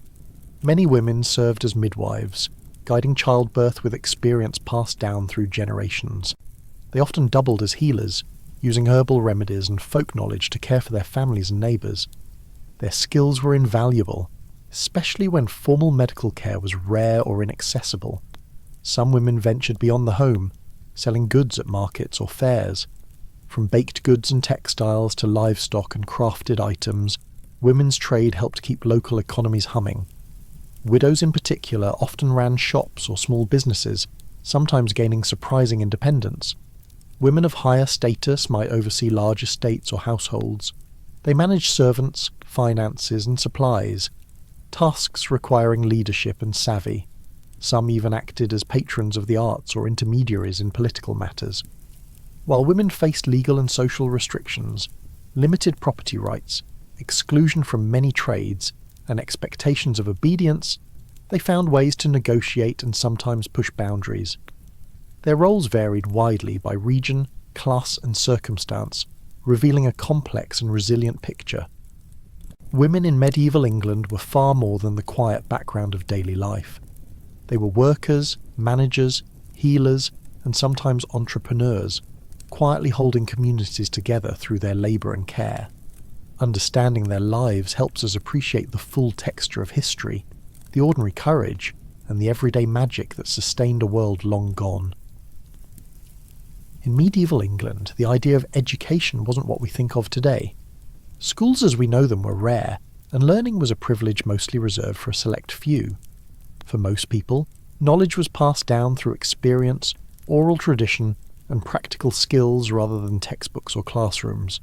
Many women served as midwives, guiding childbirth with experience passed down through generations. They often doubled as healers, using herbal remedies and folk knowledge to care for their families and neighbours. Their skills were invaluable, especially when formal medical care was rare or inaccessible. Some women ventured beyond the home, selling goods at markets or fairs. From baked goods and textiles to livestock and crafted items, women's trade helped keep local economies humming. Widows in particular often ran shops or small businesses, sometimes gaining surprising independence. Women of higher status might oversee large estates or households. They managed servants, finances and supplies, tasks requiring leadership and savvy. Some even acted as patrons of the arts or intermediaries in political matters. While women faced legal and social restrictions, limited property rights, exclusion from many trades, and expectations of obedience, they found ways to negotiate and sometimes push boundaries. Their roles varied widely by region, class and circumstance, revealing a complex and resilient picture. Women in medieval England were far more than the quiet background of daily life. They were workers, managers, healers, and sometimes entrepreneurs, quietly holding communities together through their labour and care. Understanding their lives helps us appreciate the full texture of history, the ordinary courage, and the everyday magic that sustained a world long gone. In medieval England, the idea of education wasn't what we think of today. Schools as we know them were rare, and learning was a privilege mostly reserved for a select few. For most people, knowledge was passed down through experience, oral tradition, and practical skills rather than textbooks or classrooms.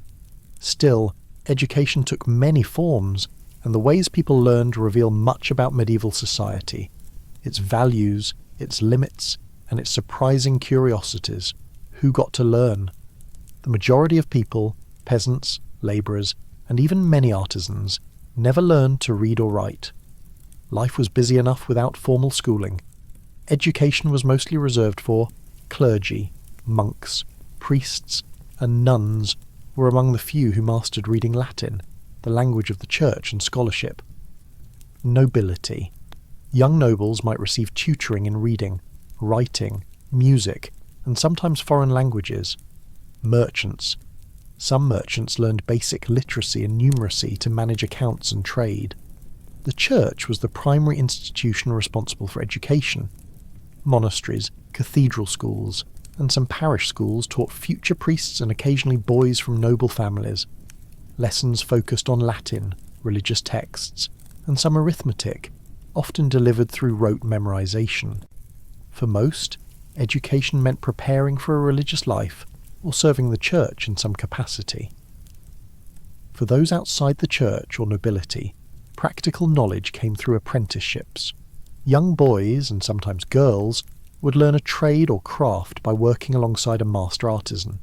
Still, education took many forms, and the ways people learned reveal much about medieval society, its values, its limits, and its surprising curiosities. Who got to learn? The majority of people, peasants, labourers, and even many artisans, never learned to read or write. Life was busy enough without formal schooling. Education was mostly reserved for clergy, monks, priests, and nuns were among the few who mastered reading Latin, the language of the church and scholarship. Nobility. Young nobles might receive tutoring in reading, writing, music, and sometimes foreign languages. Merchants. Some merchants learned basic literacy and numeracy to manage accounts and trade. The church was the primary institution responsible for education. Monasteries, cathedral schools, and some parish schools taught future priests and occasionally boys from noble families. Lessons focused on Latin, religious texts, and some arithmetic, often delivered through rote memorization. For most, education meant preparing for a religious life or serving the church in some capacity. For those outside the church or nobility, practical knowledge came through apprenticeships. Young boys, and sometimes girls, would learn a trade or craft by working alongside a master artisan.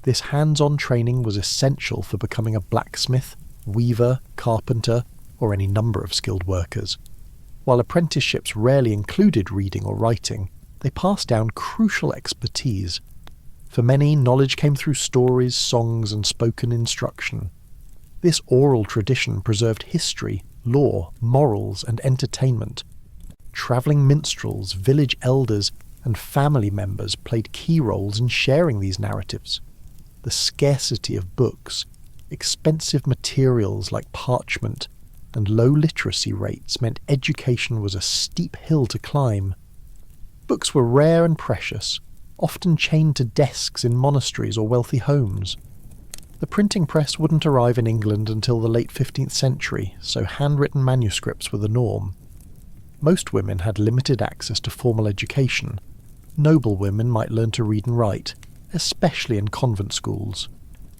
This hands-on training was essential for becoming a blacksmith, weaver, carpenter, or any number of skilled workers. While apprenticeships rarely included reading or writing, they passed down crucial expertise. For many, knowledge came through stories, songs, and spoken instruction. This oral tradition preserved history, law, morals, and entertainment. Travelling minstrels, village elders, and family members played key roles in sharing these narratives. The scarcity of books, expensive materials like parchment, and low literacy rates meant education was a steep hill to climb. Books were rare and precious, often chained to desks in monasteries or wealthy homes. The printing press wouldn't arrive in England until the late 15th century, so handwritten manuscripts were the norm. Most women had limited access to formal education. Noble women might learn to read and write, especially in convent schools.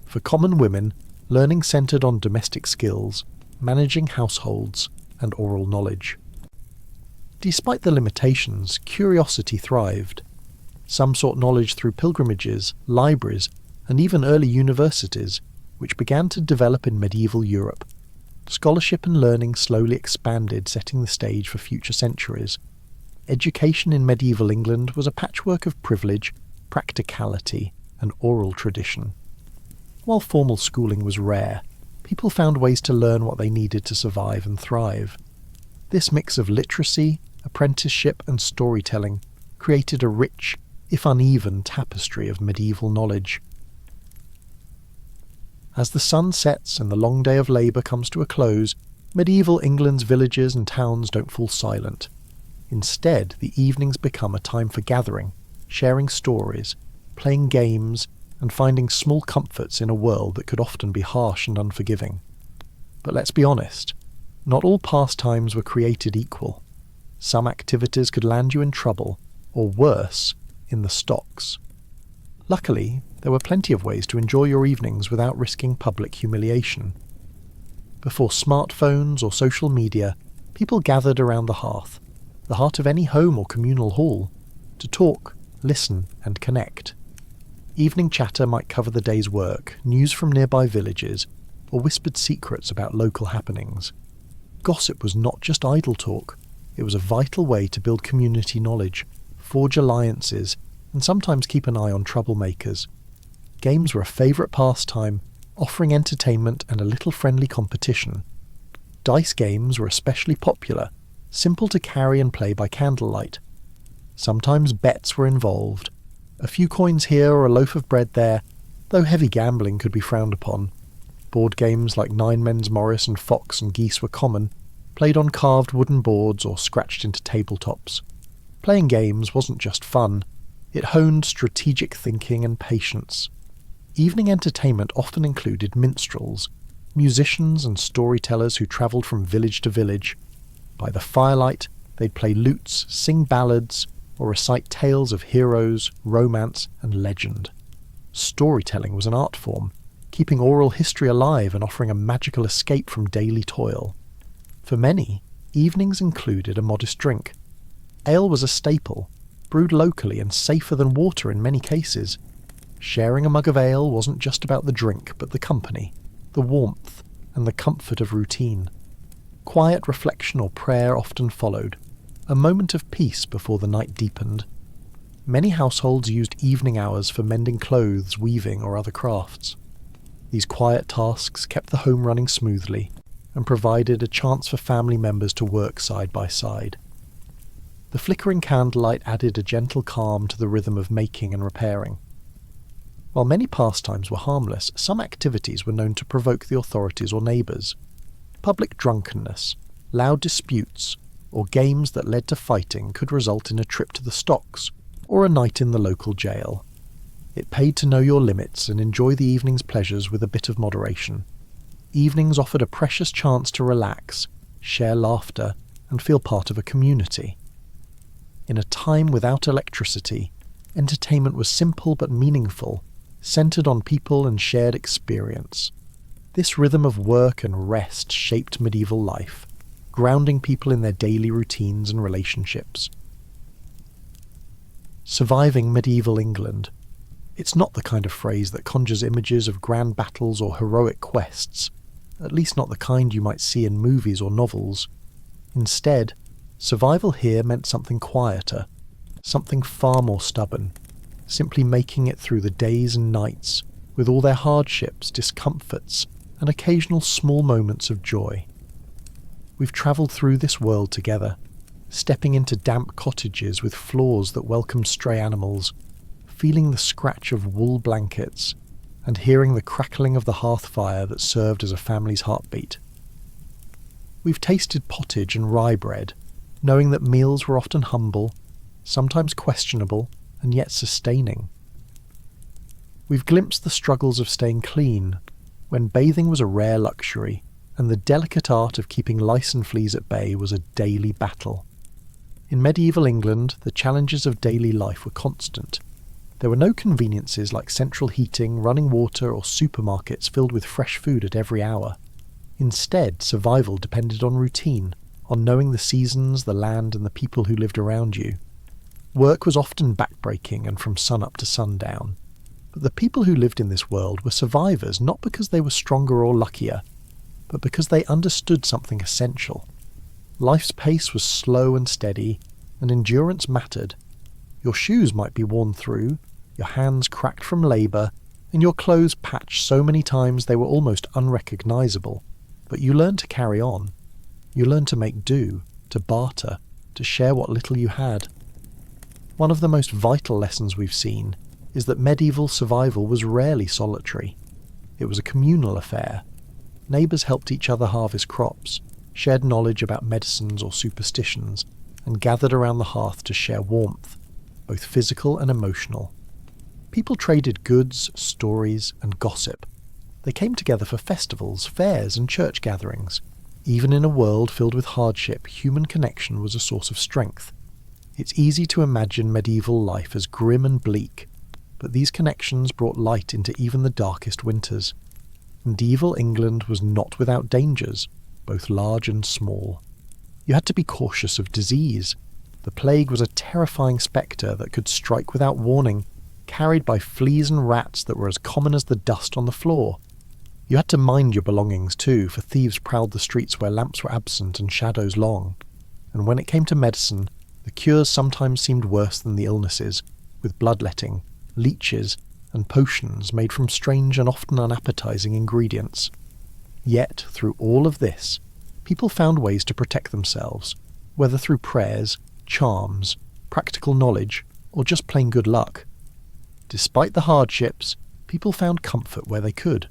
For common women, learning centred on domestic skills, managing households, and oral knowledge. Despite the limitations, curiosity thrived. Some sought knowledge through pilgrimages, libraries, and even early universities, which began to develop in medieval Europe. Scholarship and learning slowly expanded, setting the stage for future centuries. Education in medieval England was a patchwork of privilege, practicality, and oral tradition. While formal schooling was rare, people found ways to learn what they needed to survive and thrive. This mix of literacy, apprenticeship, and storytelling created a rich, if uneven, tapestry of medieval knowledge. As the sun sets and the long day of labour comes to a close, medieval England's villages and towns don't fall silent. Instead, the evenings become a time for gathering, sharing stories, playing games, and finding small comforts in a world that could often be harsh and unforgiving. But let's be honest, not all pastimes were created equal. Some activities could land you in trouble, or worse, in the stocks. Luckily, there were plenty of ways to enjoy your evenings without risking public humiliation. Before smartphones or social media, people gathered around the hearth, the heart of any home or communal hall, to talk, listen, and connect. Evening chatter might cover the day's work, news from nearby villages, or whispered secrets about local happenings. Gossip was not just idle talk, it was a vital way to build community knowledge, forge alliances, and sometimes keep an eye on troublemakers. Games were a favourite pastime, offering entertainment and a little friendly competition. Dice games were especially popular, simple to carry and play by candlelight. Sometimes bets were involved. A few coins here or a loaf of bread there, though heavy gambling could be frowned upon. Board games like Nine Men's Morris and Fox and Geese were common, played on carved wooden boards or scratched into tabletops. Playing games wasn't just fun, it honed strategic thinking and patience. Evening entertainment often included minstrels, musicians and storytellers who travelled from village to village. By the firelight, they'd play lutes, sing ballads, or recite tales of heroes, romance, and legend. Storytelling was an art form, keeping oral history alive and offering a magical escape from daily toil. For many, evenings included a modest drink. Ale was a staple, brewed locally and safer than water in many cases. Sharing a mug of ale wasn't just about the drink, but the company, the warmth, and the comfort of routine. Quiet reflection or prayer often followed, a moment of peace before the night deepened. Many households used evening hours for mending clothes, weaving, or other crafts. These quiet tasks kept the home running smoothly and provided a chance for family members to work side by side. The flickering candlelight added a gentle calm to the rhythm of making and repairing. While many pastimes were harmless, some activities were known to provoke the authorities or neighbours. Public drunkenness, loud disputes, or games that led to fighting could result in a trip to the stocks or a night in the local jail. It paid to know your limits and enjoy the evening's pleasures with a bit of moderation. Evenings offered a precious chance to relax, share laughter, and feel part of a community. In a time without electricity, entertainment was simple but meaningful, centered on people and shared experience. This rhythm of work and rest shaped medieval life, grounding people in their daily routines and relationships. Surviving medieval England. It's not the kind of phrase that conjures images of grand battles or heroic quests, at least not the kind you might see in movies or novels. Instead, survival here meant something quieter, something far more stubborn, simply making it through the days and nights, with all their hardships, discomforts, and occasional small moments of joy. We've travelled through this world together, stepping into damp cottages with floors that welcomed stray animals, feeling the scratch of wool blankets, and hearing the crackling of the hearth fire that served as a family's heartbeat. We've tasted pottage and rye bread, knowing that meals were often humble, sometimes questionable, and yet sustaining. We've glimpsed the struggles of staying clean, when bathing was a rare luxury, and the delicate art of keeping lice and fleas at bay was a daily battle. In medieval England, the challenges of daily life were constant. There were no conveniences like central heating, running water, or supermarkets filled with fresh food at every hour. Instead, survival depended on routine, on knowing the seasons, the land, and the people who lived around you. Work was often backbreaking and from sun up to sundown. But the people who lived in this world were survivors not because they were stronger or luckier, but because they understood something essential. Life's pace was slow and steady, and endurance mattered. Your shoes might be worn through, your hands cracked from labour, and your clothes patched so many times they were almost unrecognisable. But you learned to carry on. You learned to make do, to barter, to share what little you had. One of the most vital lessons we've seen is that medieval survival was rarely solitary. It was a communal affair. Neighbours helped each other harvest crops, shared knowledge about medicines or superstitions, and gathered around the hearth to share warmth, both physical and emotional. People traded goods, stories, and gossip. They came together for festivals, fairs, and church gatherings. Even in a world filled with hardship, human connection was a source of strength. It's easy to imagine medieval life as grim and bleak, but these connections brought light into even the darkest winters. Medieval England was not without dangers, both large and small. You had to be cautious of disease. The plague was a terrifying spectre that could strike without warning, carried by fleas and rats that were as common as the dust on the floor. You had to mind your belongings too, for thieves prowled the streets where lamps were absent and shadows long. And when it came to medicine, the cures sometimes seemed worse than the illnesses, with bloodletting, leeches, and potions made from strange and often unappetizing ingredients. Yet, through all of this, people found ways to protect themselves, whether through prayers, charms, practical knowledge, or just plain good luck. Despite the hardships, people found comfort where they could.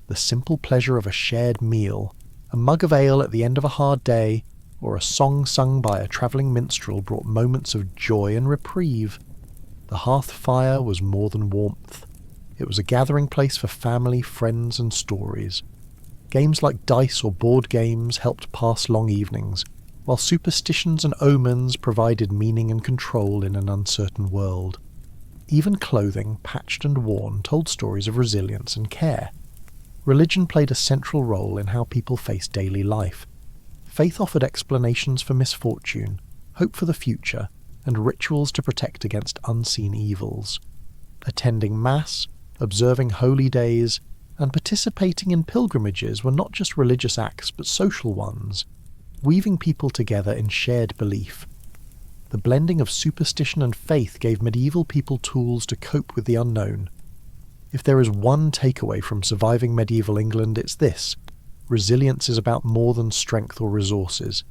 The simple pleasure of a shared meal, a mug of ale at the end of a hard day, or a song sung by a travelling minstrel brought moments of joy and reprieve. The hearth fire was more than warmth. It was a gathering place for family, friends, and stories. Games like dice or board games helped pass long evenings, while superstitions and omens provided meaning and control in an uncertain world. Even clothing, patched and worn, told stories of resilience and care. Religion played a central role in how people faced daily life. Faith offered explanations for misfortune, hope for the future, and rituals to protect against unseen evils. Attending Mass, observing holy days, and participating in pilgrimages were not just religious acts but social ones, weaving people together in shared belief. The blending of superstition and faith gave medieval people tools to cope with the unknown. If there is one takeaway from surviving medieval England, it's this: resilience is about more than strength or resources.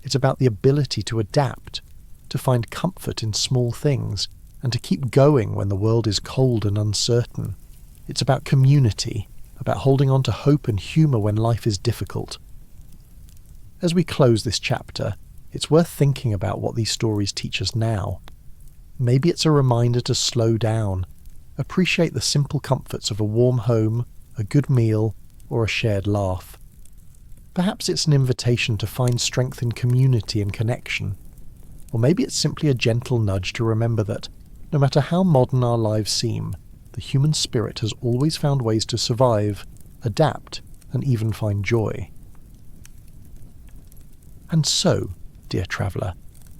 It's about the ability to adapt, to find comfort in small things, and to keep going when the world is cold and uncertain. It's about community, about holding on to hope and humour when life is difficult. As we close this chapter, it's worth thinking about what these stories teach us now. Maybe it's a reminder to slow down, appreciate the simple comforts of a warm home, a good meal, or a shared laugh. Perhaps it's an invitation to find strength in community and connection. Or maybe it's simply a gentle nudge to remember that, no matter how modern our lives seem, the human spirit has always found ways to survive, adapt, and even find joy. And so, dear traveller,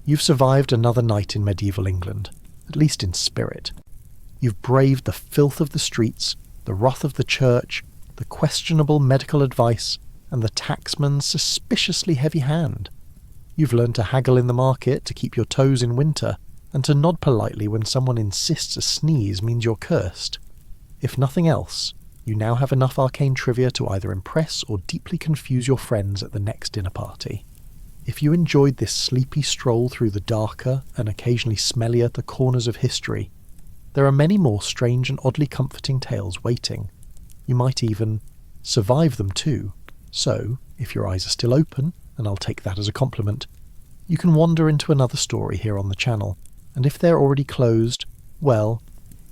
you've survived another night in medieval England, at least in spirit. You've braved the filth of the streets, the wrath of the church, the questionable medical advice, and the taxman's suspiciously heavy hand. You've learned to haggle in the market to keep your toes in winter, and to nod politely when someone insists a sneeze means you're cursed. If nothing else, you now have enough arcane trivia to either impress or deeply confuse your friends at the next dinner party. If you enjoyed this sleepy stroll through the darker and occasionally smellier the corners of history, there are many more strange and oddly comforting tales waiting. You might even survive them too. So, if your eyes are still open, and I'll take that as a compliment, you can wander into another story here on the channel, and if they're already closed, well,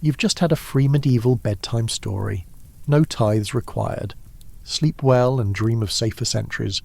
you've just had a free medieval bedtime story. No tithes required. Sleep well and dream of safer centuries.